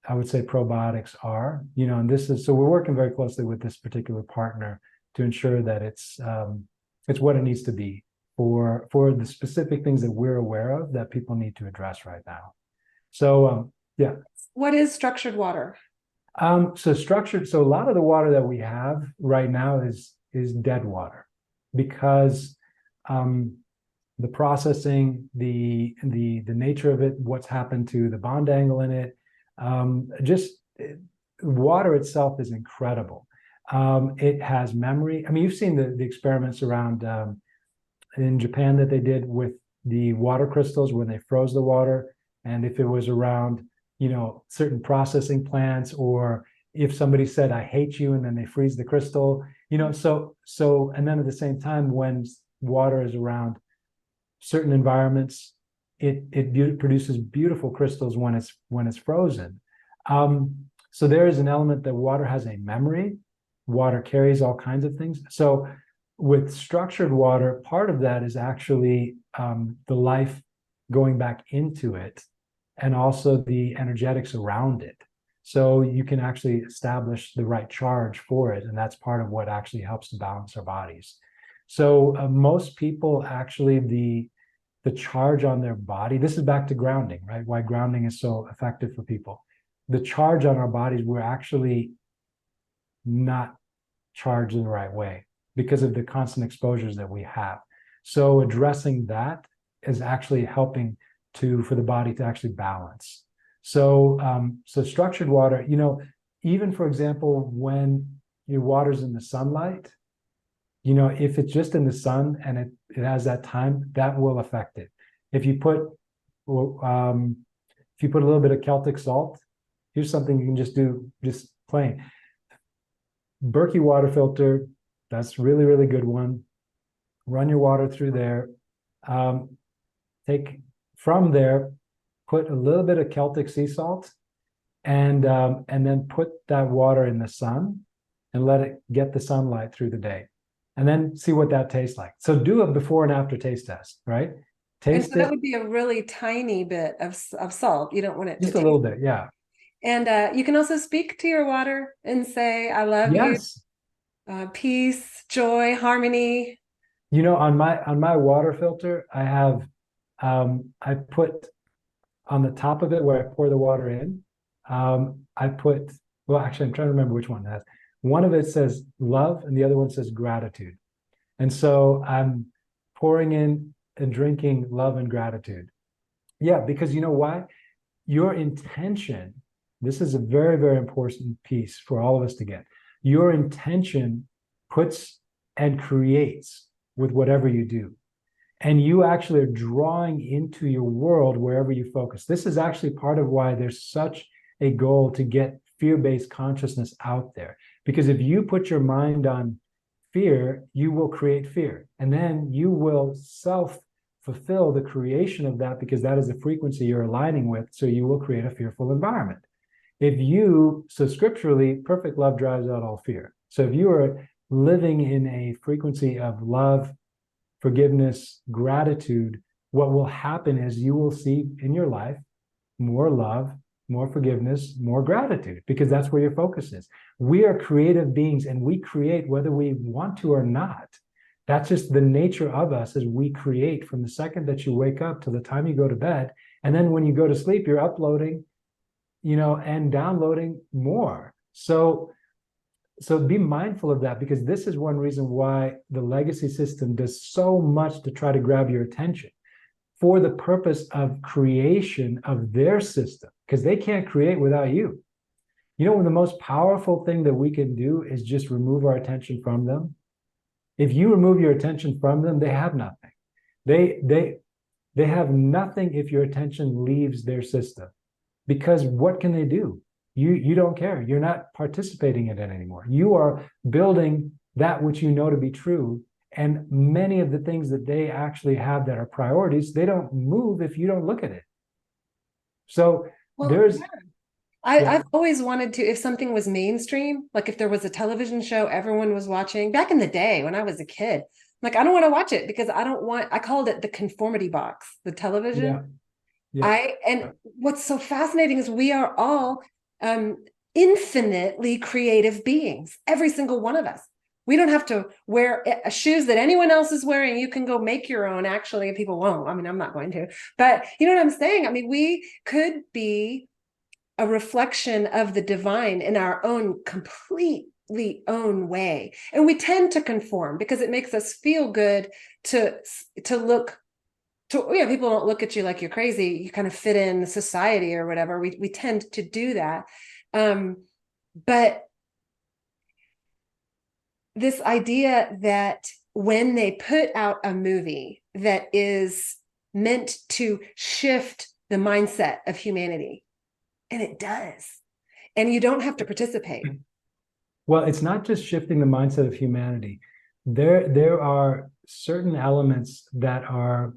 I would say probiotics are, and so we're working very closely with this particular partner to ensure that it's what it needs to be for the specific things that we're aware of that people need to address right now. So, yeah. What is structured water? So a lot of the water that we have right now is dead water, because the processing, the nature of it, what's happened to the bond angle in it, water itself is incredible. It has memory. I mean, you've seen the experiments around in Japan that they did with the water crystals when they froze the water, and if it was around certain processing plants, or if somebody said I hate you and then they freeze the crystal, so and then at the same time, when water is around certain environments, it produces beautiful crystals when it's frozen. So there is an element that water has a memory. Water carries all kinds of things. So with structured water, part of that is actually the life going back into it, and also the energetics around it. So you can actually establish the right charge for it, and that's part of what actually helps to balance our bodies. So most people actually, the charge on their body, this is back to grounding, right? Why grounding is so effective for people. The charge on our bodies, we're actually not charged in the right way because of the constant exposures that we have. So addressing that is actually helping for the body to actually balance. So structured water, even for example, when your water's in the sunlight, if it's just in the sun and it has that time, that will affect it. If you put a little bit of Celtic salt, here's something you can just do, just plain. Berkey water filter, that's really, really good one. run your water through there. Take from there, put a little bit of Celtic sea salt, and then put that water in the sun and let it get the sunlight through the day, and then see what that tastes like. So do a before and after taste test, right? And Taste so that it, would be a really tiny bit of salt. You don't want it just to a little bit, yeah. And you can also speak to your water and say, I love you, Yes. peace, joy, harmony. On my water filter, I have I put on the top of it where I pour the water in, I put, well, actually, I'm trying to remember which one it has. One of it says love and the other one says gratitude. And so I'm pouring in and drinking love and gratitude. Yeah, because you know why? Your intention, this is a very, very important piece for all of us to get. Your intention puts and creates with whatever you do. And you actually are drawing into your world wherever you focus. This is actually part of why there's such a goal to get fear-based consciousness out there. Because if you put your mind on fear, you will create fear. And then you will self-fulfill the creation of that, because that is the frequency you're aligning with. So you will create a fearful environment. So scripturally, perfect love drives out all fear. So if you are living in a frequency of love, forgiveness, gratitude, what will happen is you will see in your life more love, more forgiveness, more gratitude, because that's where your focus is. We are creative beings, and we create whether we want to or not. That's just the nature of us, as we create from the second that you wake up to the time you go to bed. And then when you go to sleep, you're uploading, and downloading more. So be mindful of that, because this is one reason why the legacy system does so much to try to grab your attention, for the purpose of creation of their system, because they can't create without you. The most powerful thing that we can do is just remove our attention from them. If you remove your attention from them, they have nothing. They have nothing if your attention leaves their system, because what can they do? You don't care. You're not participating in it anymore. You are building that which you know to be true. And many of the things that they actually have that are priorities, they don't move if you don't look at it. So I've always wanted to, if something was mainstream, like if there was a television show everyone was watching back in the day when I was a kid, like, I don't want to watch it because I called it the conformity box, the television. And what's so fascinating is we are all infinitely creative beings, every single one of us. We don't have to wear shoes that anyone else is wearing. You can go make your own. Actually, people won't. I mean, I'm not going to, but you know what I'm saying? I mean, we could be a reflection of the divine in our own completely own way. And we tend to conform because it makes us feel good to look to, people don't look at you like you're crazy. You kind of fit in society or whatever. We tend to do that. But this idea that when they put out a movie that is meant to shift the mindset of humanity, and it does, and you don't have to participate. Well, it's not just shifting the mindset of humanity. There are certain elements that are,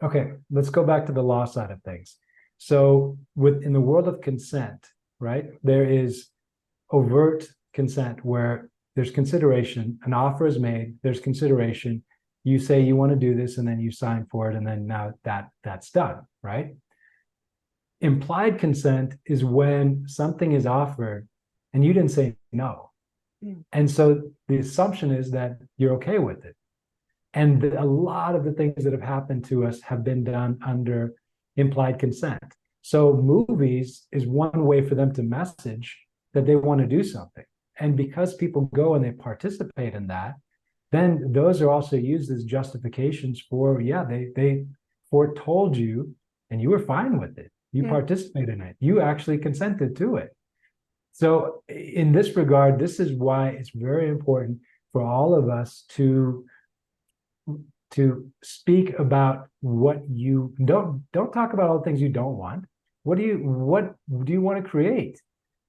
okay, let's go back to the law side of things. So in the world of consent, right, there is overt consent where there's consideration, an offer is made, there's consideration, you say you want to do this, and then you sign for it, and then now that's done, right? Implied consent is when something is offered and you didn't say no. And so the assumption is that you're okay with it. And a lot of the things that have happened to us have been done under implied consent. So movies is one way for them to message that they want to do something. And because people go and they participate in that, then those are also used as justifications for, they foretold you and you were fine with it. You participated in it. You actually consented to it. So in this regard, this is why it's very important for all of us to speak about what you don't talk about all the things you don't want. What do you want to create?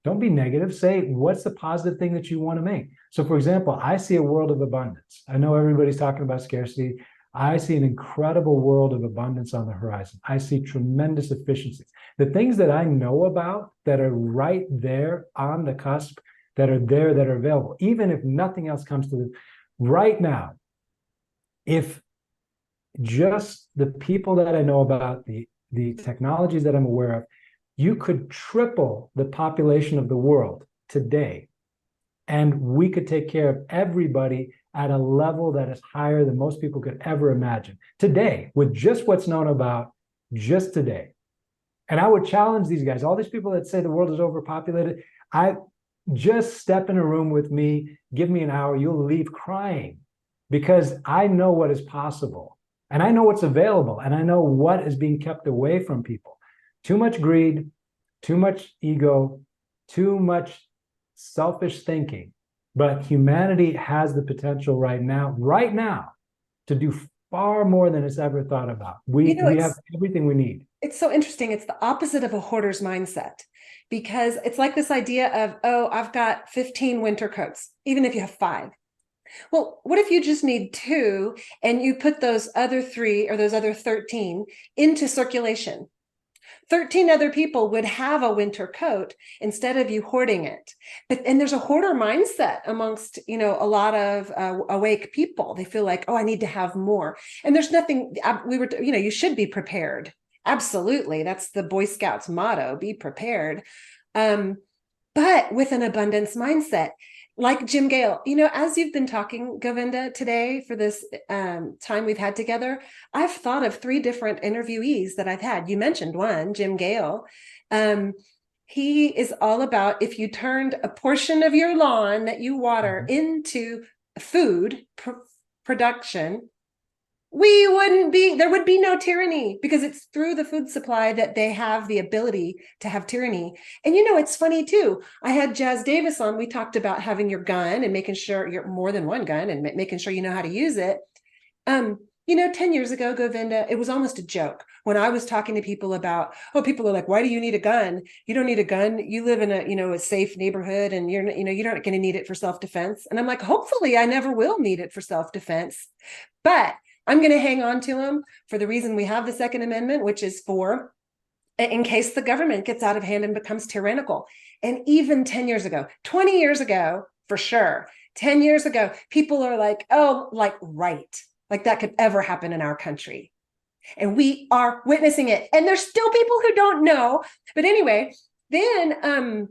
Don't be negative. Say, what's the positive thing that you want to make? So, for example, I see a world of abundance. I know everybody's talking about scarcity. I see an incredible world of abundance on the horizon. I see tremendous efficiencies. The things that I know about that are right there on the cusp, that are there, that are available, even if nothing else comes to them right now, if just the people that I know about, the technologies that I'm aware of, you could triple the population of the world today, and we could take care of everybody at a level that is higher than most people could ever imagine today, with just what's known about just today. And I would challenge these guys, all these people that say the world is overpopulated. I just step in a room with me, give me an hour, you'll leave crying, because I know what is possible, and I know what's available, and I know what is being kept away from people. Too much greed, too much ego, too much selfish thinking. But humanity has the potential right now, to do far more than it's ever thought about. We have everything we need. It's so interesting. It's the opposite of a hoarder's mindset, because it's like this idea of, oh, I've got 15 winter coats, even if you have 5. Well, what if you just need 2 and you put those other 3 or those other 13 into circulation? 13 other people would have a winter coat instead of you hoarding it. And there's a hoarder mindset amongst, a lot of awake people. They feel like, oh, I need to have more. And there's nothing, you should be prepared. Absolutely. That's the Boy Scouts motto, be prepared. But with an abundance mindset. Like Jim Gale, as you've been talking, Govinda, today for this time we've had together, I've thought of 3 different interviewees that I've had. You mentioned one, Jim Gale. He is all about, if you turned a portion of your lawn that you water into food production, there would be no tyranny, because it's through the food supply that they have the ability to have tyranny. And it's funny too. I had Jazz Davis on. We talked about having your gun and making sure you're more than one gun and making sure you know how to use it. 10 years ago, Govinda, it was almost a joke when I was talking to people about, people are like, why do you need a gun? You don't need a gun. You live in a safe neighborhood, and you're not going to need it for self-defense. And I'm like, hopefully I never will need it for self-defense, but I'm going to hang on to them for the reason we have the Second Amendment, which is for in case the government gets out of hand and becomes tyrannical. And even 10 years ago, 20 years ago, for sure, 10 years ago, people are like, oh, right. Like that could ever happen in our country. And we are witnessing it. And there's still people who don't know. But anyway, then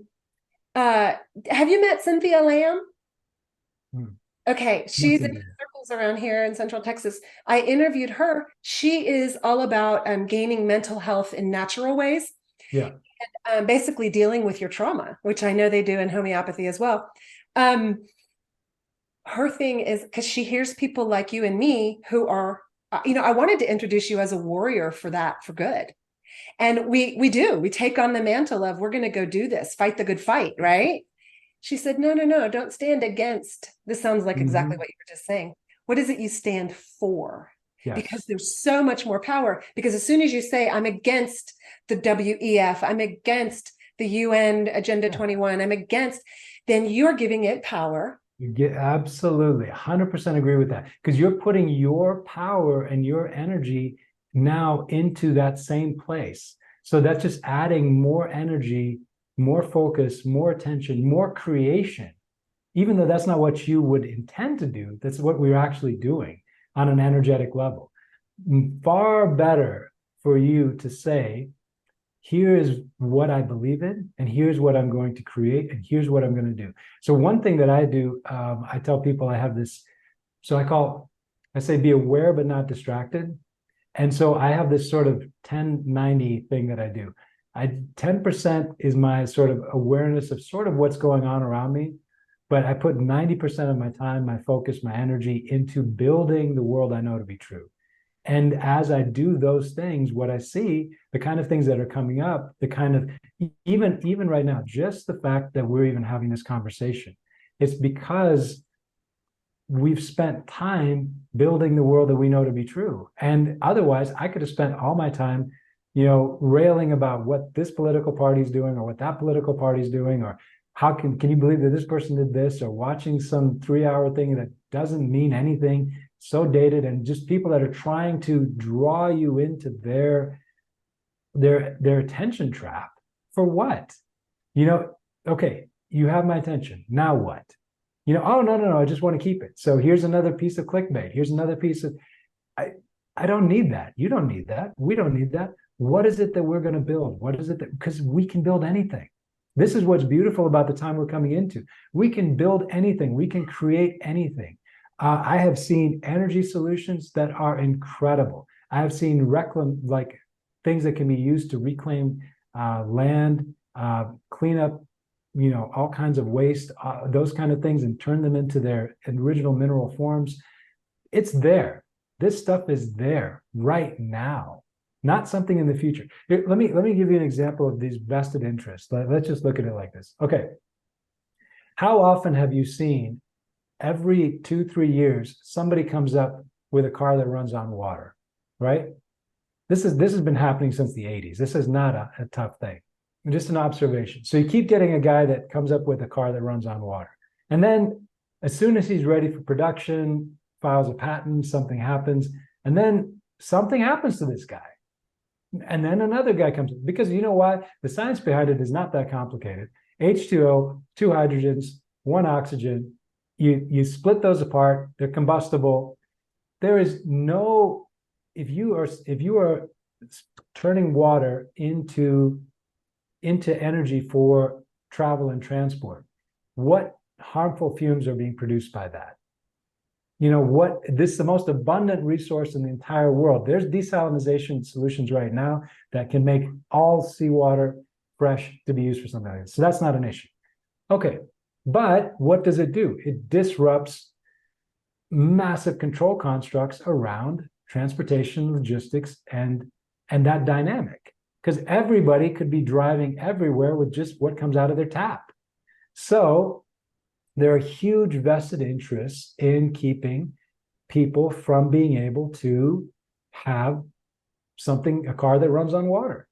have you met Cynthia Lamb? Okay, she's in circles around here in Central Texas. I interviewed her. She is all about gaining mental health in natural ways. Yeah. And basically dealing with your trauma, which I know they do in homeopathy as well. Her thing is, because she hears people like you and me who are, I wanted to introduce you as a warrior for that, for good. And we take on the mantle of, we're going to go do this, fight the good fight, right? She said, no, don't stand against. This sounds like exactly what you were just saying. What is it you stand for? Yes. Because there's so much more power. Because as soon as you say, I'm against the WEF, I'm against the UN Agenda 21, I'm against, then you're giving it power. You get absolutely 100% agree with that, because you're putting your power and your energy now into that same place. So that's just adding more energy, more focus, more attention, more creation, even though that's not what you would intend to do. That's what we're actually doing on an energetic level. Far better for you to say, here is what I believe in, and here's what I'm going to create, and here's what I'm going to do. So one thing that I do, I tell people I have this, so I say be aware but not distracted. And so I have this sort of 10-90 thing that I do. 10% is my sort of awareness of sort of what's going on around me, but I put 90% of my time, my focus, my energy into building the world I know to be true. And as I do those things, what I see, the kind of things that are coming up, the kind of, even right now, just the fact that we're even having this conversation, it's because we've spent time building the world that we know to be true. And otherwise, I could have spent all my time railing about what this political party is doing or what that political party is doing, or how can you believe that this person did this, or watching some 3-hour thing that doesn't mean anything, so dated, and just people that are trying to draw you into their attention trap. For what? Okay, you have my attention. Now what? Oh, no, I just want to keep it. So here's another piece of clickbait. Here's another piece of, I don't need that. You don't need that. We don't need that. What is it that we're going to build? What is it that, because we can build anything. This is what's beautiful about the time we're coming into. We can build anything. We can create anything. I have seen energy solutions that are incredible. I have seen like things that can be used to reclaim land, clean up, all kinds of waste, those kind of things, and turn them into their original mineral forms. It's there. This stuff is there right now, not something in the future. Here, let me give you an example of these vested interests. Let's just look at it like this. Okay. How often have you seen every 2-3 years, somebody comes up with a car that runs on water, right? This has been happening since the 80s. This is not a tough thing. Just an observation. So you keep getting a guy that comes up with a car that runs on water. And then as soon as he's ready for production, files a patent, something happens, and then something happens to this guy. And then another guy comes, because you know why? The science behind it is not that complicated. H2O, 2 hydrogens, 1 oxygen. You split those apart, they're combustible. There is no, if you are turning water into energy for travel and transport, what harmful fumes are being produced by that? This is the most abundant resource in the entire world. There's desalination solutions right now that can make all seawater fresh to be used for something like this. So that's not an issue. Okay, but what does it do? It disrupts massive control constructs around transportation, logistics, and that dynamic. Because everybody could be driving everywhere with just what comes out of their tap. So there are huge vested interests in keeping people from being able to have a car that runs on water.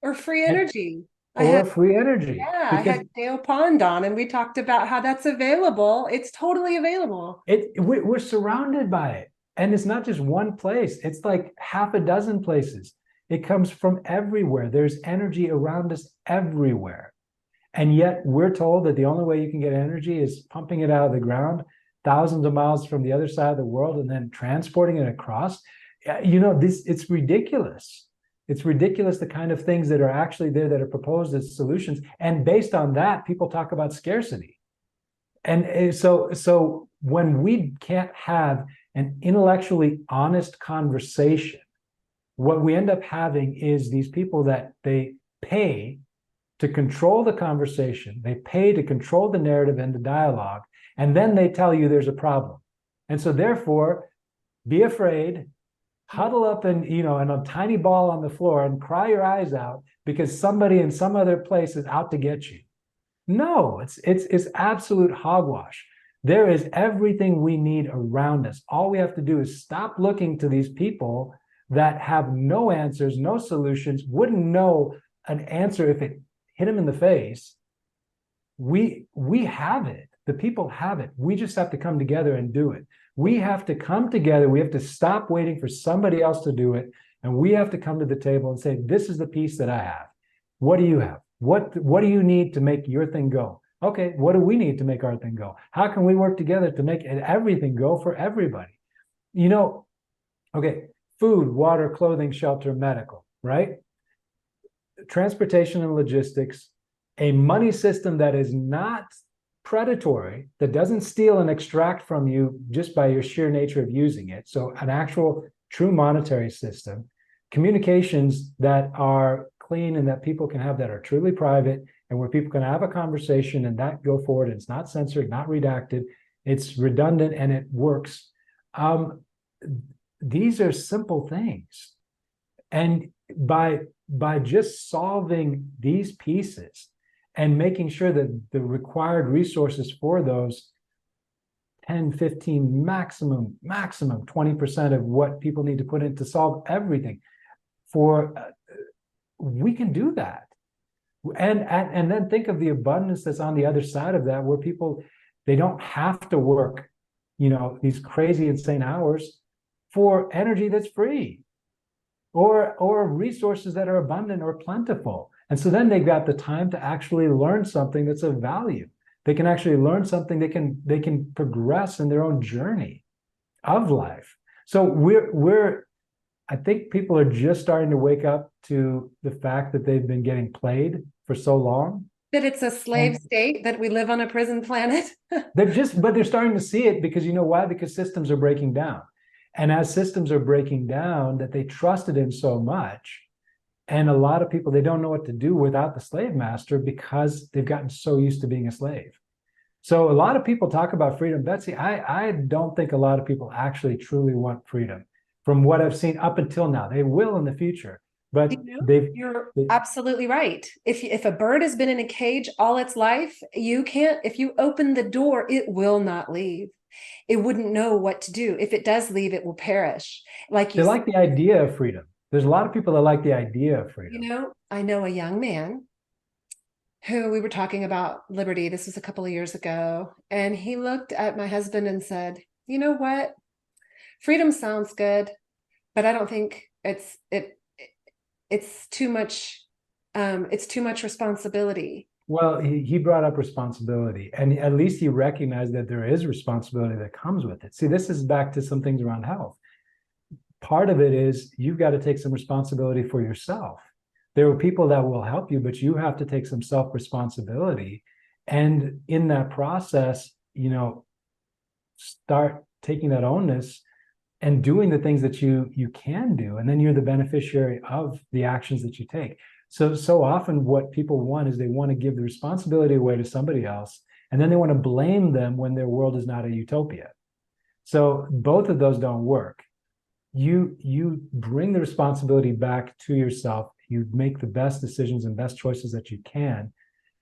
Or free energy. Free energy. Yeah, I had Dale Pond on, and we talked about how that's available. It's totally available. We're surrounded by it. And it's not just one place. It's like half a dozen places. It comes from everywhere. There's energy around us everywhere. And yet we're told that the only way you can get energy is pumping it out of the ground thousands of miles from the other side of the world and then transporting it across. It's ridiculous. It's ridiculous, the kind of things that are actually there that are proposed as solutions. And based on that, people talk about scarcity. And so when we can't have an intellectually honest conversation, what we end up having is these people that they pay to control the conversation, they pay to control the narrative and the dialogue, and then they tell you there's a problem. And so therefore, be afraid, huddle up in a tiny ball on the floor and cry your eyes out because somebody in some other place is out to get you. No, it's absolute hogwash. There is everything we need around us. All we have to do is stop looking to these people that have no answers, no solutions, wouldn't know an answer if it hit them in the face. We have it. The people have it. We just have to come together and do it. We have to come together. We have to stop waiting for somebody else to do it. And we have to come to the table and say, this is the piece that I have. What do you have? What do you need to make your thing go? Okay, what do we need to make our thing go? How can we work together to make everything go for everybody? Okay, food, water, clothing, shelter, medical, right? Transportation and logistics, a money system that is not predatory, that doesn't steal and extract from you just by your sheer nature of using it. So an actual true monetary system, communications that are clean and that people can have, that are truly private, and where people can have a conversation and that go forward. And it's not censored, not redacted, it's redundant, and it works. These are simple things. And by just solving these pieces and making sure that the required resources for those 10, 15, maximum 20% of what people need to put in to solve everything for we can do that. And then think of the abundance that's on the other side of that, where people, they don't have to work, these crazy, insane hours for energy that's free, or resources that are abundant or plentiful. And so then they've got the time to actually learn something that's of value. They can actually learn something, they can progress in their own journey of life. So I think people are just starting to wake up to the fact that they've been getting played for so long. That it's a slave state, that we live on a prison planet. But they're starting to see it, because you know why? Because systems are breaking down. And as systems are breaking down that they trusted in so much, and a lot of people, they don't know what to do without the slave master, because they've gotten so used to being a slave. So a lot of people talk about freedom. Betsy, I don't think a lot of people actually truly want freedom from what I've seen up until now. They will in the future, but you're absolutely right. If a bird has been in a cage all its life, if you open the door, it will not leave. It wouldn't know what to do. If it does leave, it will perish. They like the idea of freedom. There's a lot of people that like the idea of freedom. I know a young man who, we were talking about liberty. This was a couple of years ago. And he looked at my husband and said, you know what? Freedom sounds good, but I don't think it's too much. It's too much responsibility. Well, he brought up responsibility, and at least he recognized that there is responsibility that comes with it. See, this is back to some things around health. Part of it is you've got to take some responsibility for yourself. There are people that will help you, but you have to take some self-responsibility. And in that process, start taking that onus and doing the things that you can do. And then you're the beneficiary of the actions that you take. So often what people want is they want to give the responsibility away to somebody else, and then they want to blame them when their world is not a utopia. So both of those don't work. You bring the responsibility back to yourself. You make the best decisions and best choices that you can,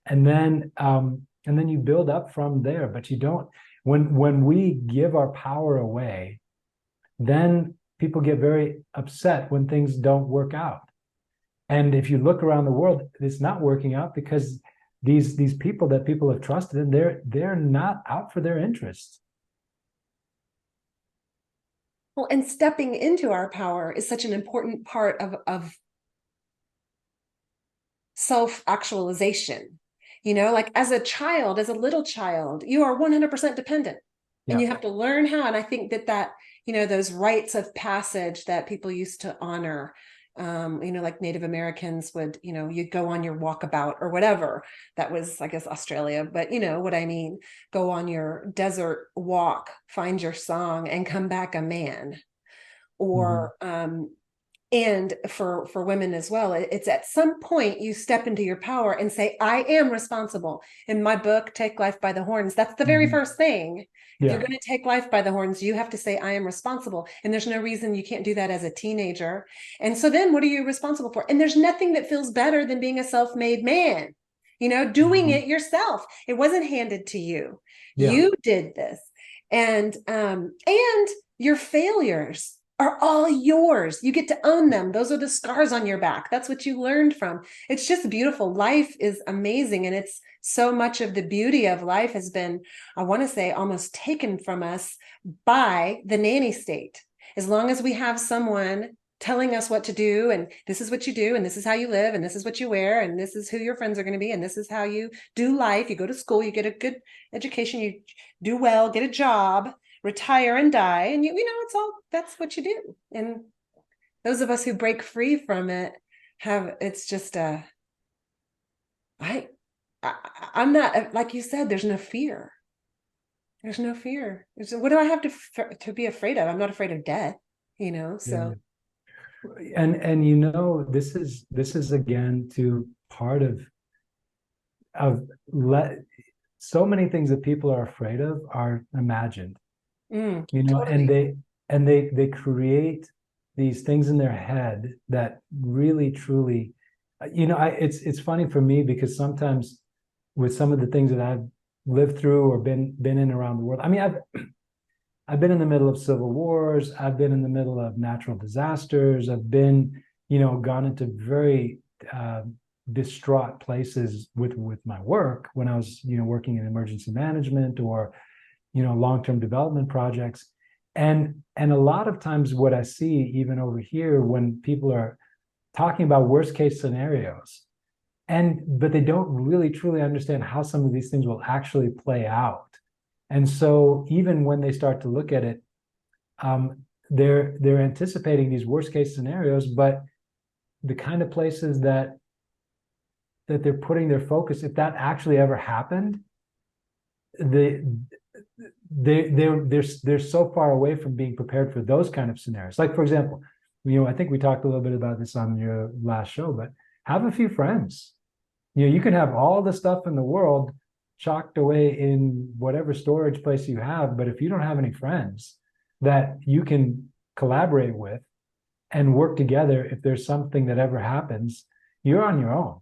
and then you build up from there. But you don't. When we give our power away, then people get very upset when things don't work out. And if you look around the world, it's not working out because these people that people have trusted in, they're not out for their interests. Well, and stepping into our power is such an important part of self-actualization. Like as a little child, you are 100% dependent. And you have to learn how. And I think that those rites of passage that people used to honor, like Native Americans would, you'd go on your walkabout or whatever. That was, I guess, Australia, but you know what I mean? Go on your desert walk, find your song, and come back a man. Or, and for women as well, it's at some point you step into your power and say, I am responsible. In my book, Take Life by the Horns, that's the very first thing. If you're going to take life by the horns, you have to say, I am responsible. And there's no reason you can't do that as a teenager. And so then what are you responsible for? And there's nothing that feels better than being a self-made man, doing it yourself. It wasn't handed to you. You did this. And your failures are all yours. You get to own them. Those are the scars on your back. That's what you learned from. It's just beautiful. Life is amazing. And it's so much of the beauty of life has been, I want to say, almost taken from us by the nanny state. As long as we have someone telling us what to do, and this is what you do, and this is how you live, and this is what you wear, and this is who your friends are going to be, and this is how you do life. You go to school, you get a good education, you do well, get a job, retire and die, and that's what you do. And those of us who break free from it it's just I'm not, like you said, there's no fear. There's no fear. What do I have to be afraid of? I'm not afraid of death, so. And this is again to part of so many things that people are afraid of are imagined. Totally. And they create these things in their head that really truly, it's funny for me because sometimes with some of the things that I've lived through or been in around the world, I mean, I've been in the middle of civil wars, I've been in the middle of natural disasters, I've been, gone into very distraught places with my work when I was, working in emergency management or, long-term development projects. And a lot of times what I see even over here when people are talking about worst case scenarios, but they don't really truly understand how some of these things will actually play out. And so even when they start to look at it, they're anticipating these worst case scenarios, but the kind of places that they're putting their focus, if that actually ever happened, they're so far away from being prepared for those kind of scenarios. Like, for example, I think we talked a little bit about this on your last show, but have a few friends. You can have all the stuff in the world chalked away in whatever storage place you have, but if you don't have any friends that you can collaborate with and work together, if there's something that ever happens, you're on your own.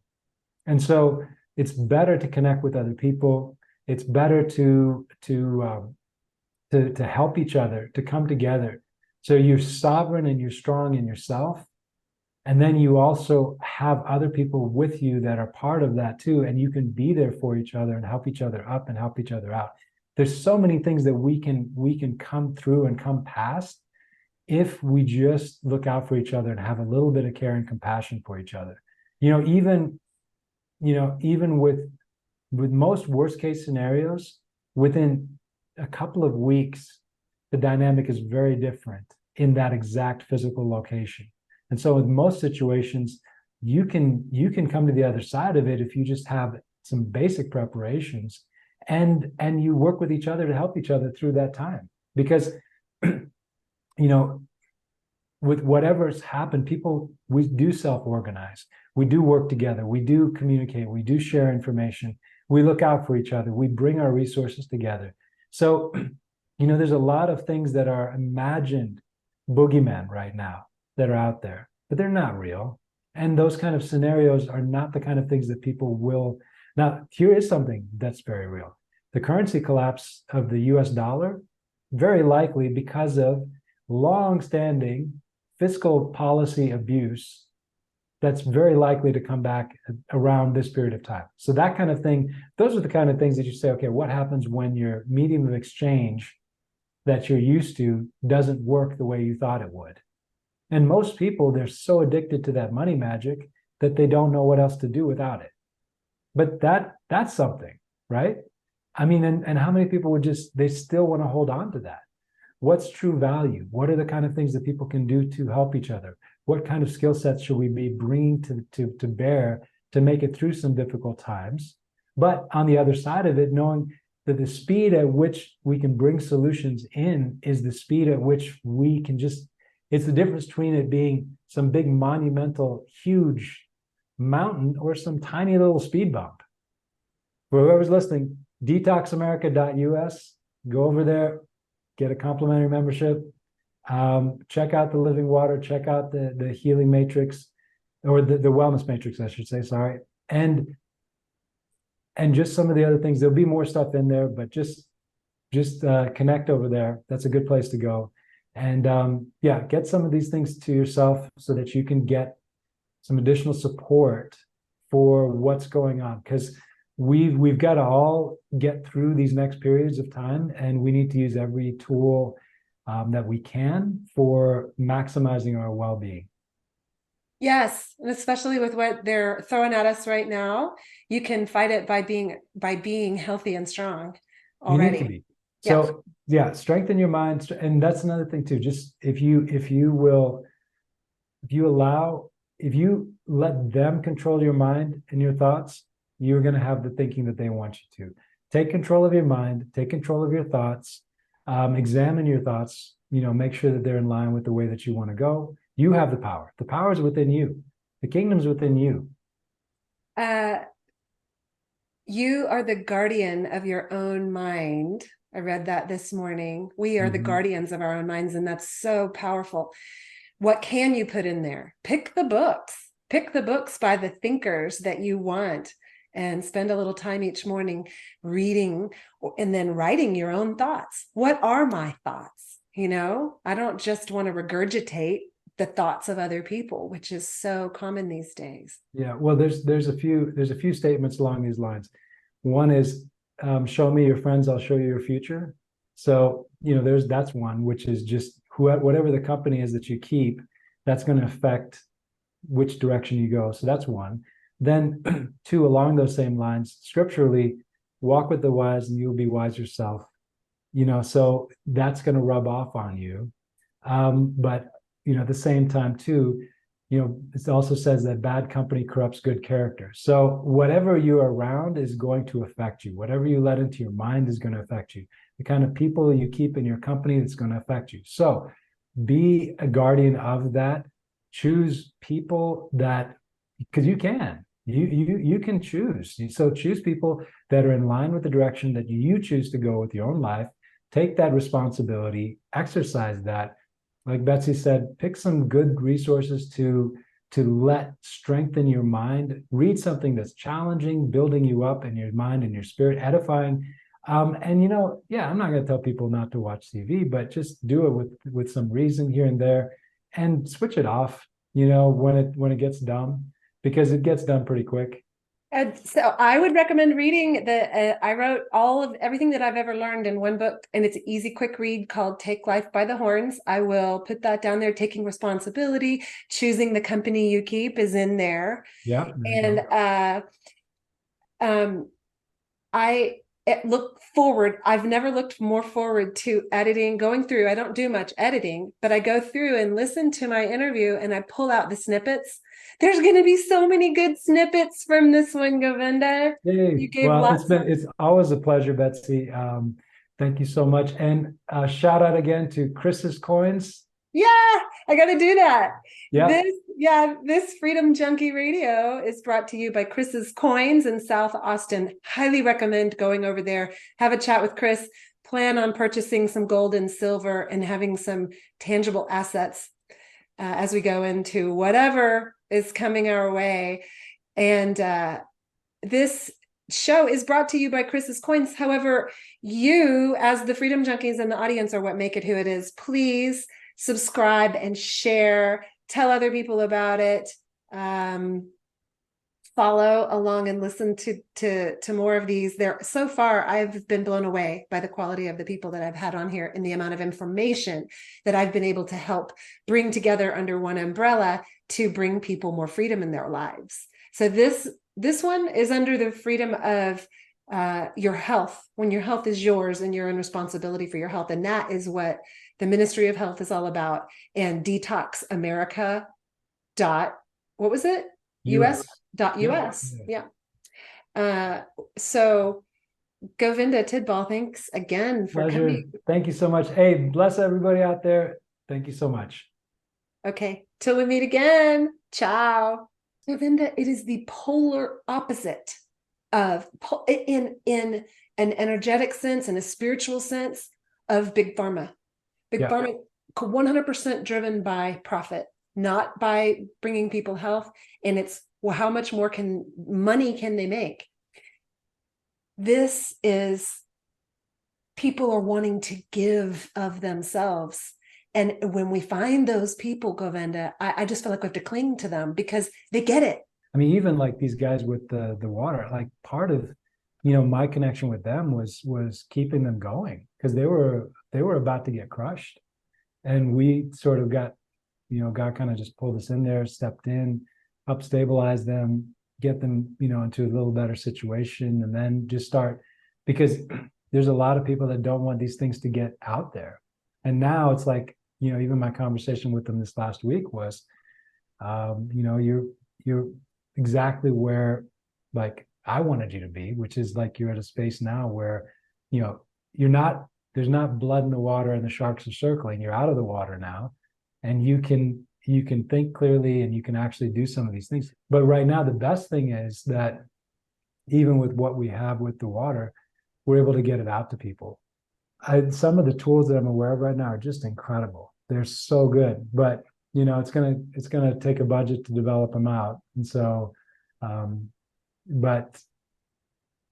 And so it's better to connect with other people. It's better to help each other, to come together. So you're sovereign and you're strong in yourself. And then you also have other people with you that are part of that too. And you can be there for each other and help each other up and help each other out. There's so many things that we can come through and come past if we just look out for each other and have a little bit of care and compassion for each other. Even with most worst case scenarios, within a couple of weeks, the dynamic is very different in that exact physical location. And so in most situations, you can come to the other side of it if you just have some basic preparations and you work with each other to help each other through that time. Because, with whatever's happened, we do self-organize, we do work together, we do communicate, we do share information, we look out for each other, we bring our resources together. So, there's a lot of things that are imagined boogeymen right now that are out there, but they're not real. And those kind of scenarios are not the kind of things that people will. Now, here is something that's very real. The currency collapse of the US dollar, very likely because of long-standing fiscal policy abuse that's very likely to come back around this period of time. So that kind of thing, those are the kind of things that you say, okay, what happens when your medium of exchange that you're used to doesn't work the way you thought it would? And most people, they're so addicted to that money magic that they don't know what else to do without it. But that's something, right? I mean, and how many people they still want to hold on to that? What's true value? What are the kind of things that people can do to help each other? What kind of skill sets should we be bringing to bear to make it through some difficult times? But on the other side of it, knowing that the speed at which we can bring solutions in is the speed at which we can it's the difference between it being some big monumental, huge mountain or some tiny little speed bump. For whoever's listening, detoxamerica.us, go over there, get a complimentary membership, check out the living water, check out the healing matrix, or the wellness matrix, I should say, sorry. And just some of the other things. There'll be more stuff in there, but just connect over there. That's a good place to go. And get some of these things to yourself so that you can get some additional support for what's going on. Because we've got to all get through these next periods of time, and we need to use every tool that we can for maximizing our well-being. Yes, and especially with what they're throwing at us right now, you can fight it by being healthy and strong already. You need to be. So strengthen your mind, and that's another thing too. Just if you let them control your mind and your thoughts, you're going to have the thinking that they want you to. Take control of your mind, take control of your thoughts, examine your thoughts, make sure that they're in line with the way that you want to go. You have the power. The power is within you. The kingdom's within you. You are the guardian of your own mind. I read that this morning. We are the guardians of our own minds, and that's so powerful. What can you put in there? Pick the books. Pick the books by the thinkers that you want, and spend a little time each morning reading and then writing your own thoughts. What are my thoughts? I don't just want to regurgitate the thoughts of other people, which is so common these days. Yeah, well, there's a few statements along these lines. One is, show me your friends, I'll show you your future. So, that's one, which is just whatever the company is that you keep, that's going to affect which direction you go. So that's one. Then two, along those same lines, scripturally, walk with the wise and you'll be wise yourself. So that's going to rub off on you. But at the same time too, it also says that bad company corrupts good character. So whatever you're around is going to affect you. Whatever you let into your mind is going to affect you. The kind of people you keep in your company is going to affect you. So be a guardian of that. Choose people that, because you can. You can choose. So choose people that are in line with the direction that you choose to go with your own life. Take that responsibility, exercise that. Like Betsy said, pick some good resources to let strengthen your mind. Read something that's challenging, building you up in your mind and your spirit, edifying. And I'm not going to tell people not to watch TV, but just do it with some reason here and there, and switch it off. When it gets dumb, because it gets done pretty quick. And so I would recommend reading I wrote all of everything that I've ever learned in one book, and it's an easy, quick read called Take Life by the Horns. I will put that down there. Taking responsibility, choosing the company you keep is in there. Yeah. And I look forward. I've never looked more forward to editing, going through. I don't do much editing, but I go through and listen to my interview and I pull out the snippets. There's going to be so many good snippets from this one, Govinda. Hey, You gave lots. It's always a pleasure, Betsy. Thank you so much. And shout out again to Kris's Coins. Yeah, I got to do that. Yeah. This Freedom Junkie Radio is brought to you by Kris's Coins in South Austin. Highly recommend going over there. Have a chat with Kris. Plan on purchasing some gold and silver and having some tangible assets as we go into whatever is coming our way. And this show is brought to you by Kris's Coins. However, you, as the Freedom Junkies and the audience, are what make it who it is. Please subscribe and share. Tell other people about it. Follow along and listen to more of these. So far, I've been blown away by the quality of the people that I've had on here and the amount of information that I've been able to help bring together under one umbrella to bring people more freedom in their lives. So this one is under the freedom of your health, when your health is yours and you're in responsibility for your health. And that is what the Ministry of Health is all about. And Detox America what was it? US.us. Yeah. So Govinda, Tidball, thanks again for coming. Thank you so much. Hey, bless everybody out there. Thank you so much. Okay. Till we meet again. Ciao. Govinda, it is the polar opposite of, in an energetic sense and a spiritual sense, of Big Pharma. Big Pharma, 100% driven by profit, not by bringing people health. And it's, well, how much more money can they make? This is, people are wanting to give of themselves. And when we find those people, Govinda, I just feel like we have to cling to them because they get it. I mean, even like these guys with the water, like part of, my connection with them was keeping them going, because they were about to get crushed. And we sort of got kind of just pulled us in there, stepped in, helped stabilize them, get them, into a little better situation, and then just start, because there's a lot of people that don't want these things to get out there. And now it's like, even my conversation with them this last week was, you're exactly where, like, I wanted you to be, which is like, you're at a space now where, there's not blood in the water and the sharks are circling. You're out of the water now, and you can think clearly and you can actually do some of these things. But right now, the best thing is that even with what we have with the water, we're able to get it out to people. Some of the tools that I'm aware of right now are just incredible. They're so good, but it's gonna take a budget to develop them out. And so, but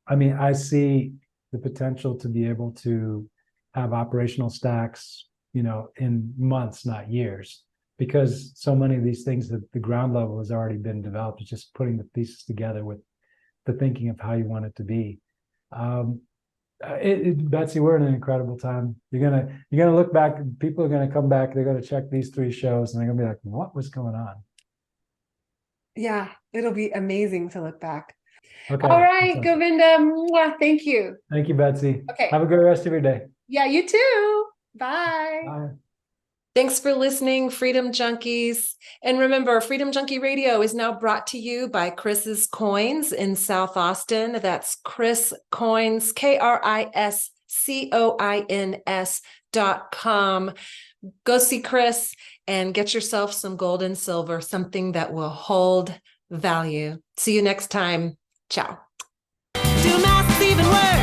I mean, I see the potential to be able to have operational stacks, in months, not years, because so many of these things, the ground level has already been developed. It's just putting the pieces together with the thinking of how you want it to be. Betsy, we're in an incredible time. You're gonna look back. People are gonna come back. They're gonna check these 3 shows, and they're gonna be like, "What was going on?" Yeah, it'll be amazing to look back. Okay. All right, Govinda. Mwah, thank you. Thank you, Betsy. Okay. Have a great rest of your day. Yeah, you too. Bye. Bye. Thanks for listening, Freedom Junkies. And remember, Freedom Junkie Radio is now brought to you by Kris's Coins in South Austin. That's Kris Coins, KrisCoins.com. Go see Kris and get yourself some gold and silver, something that will hold value. See you next time. Ciao. Do masks even work?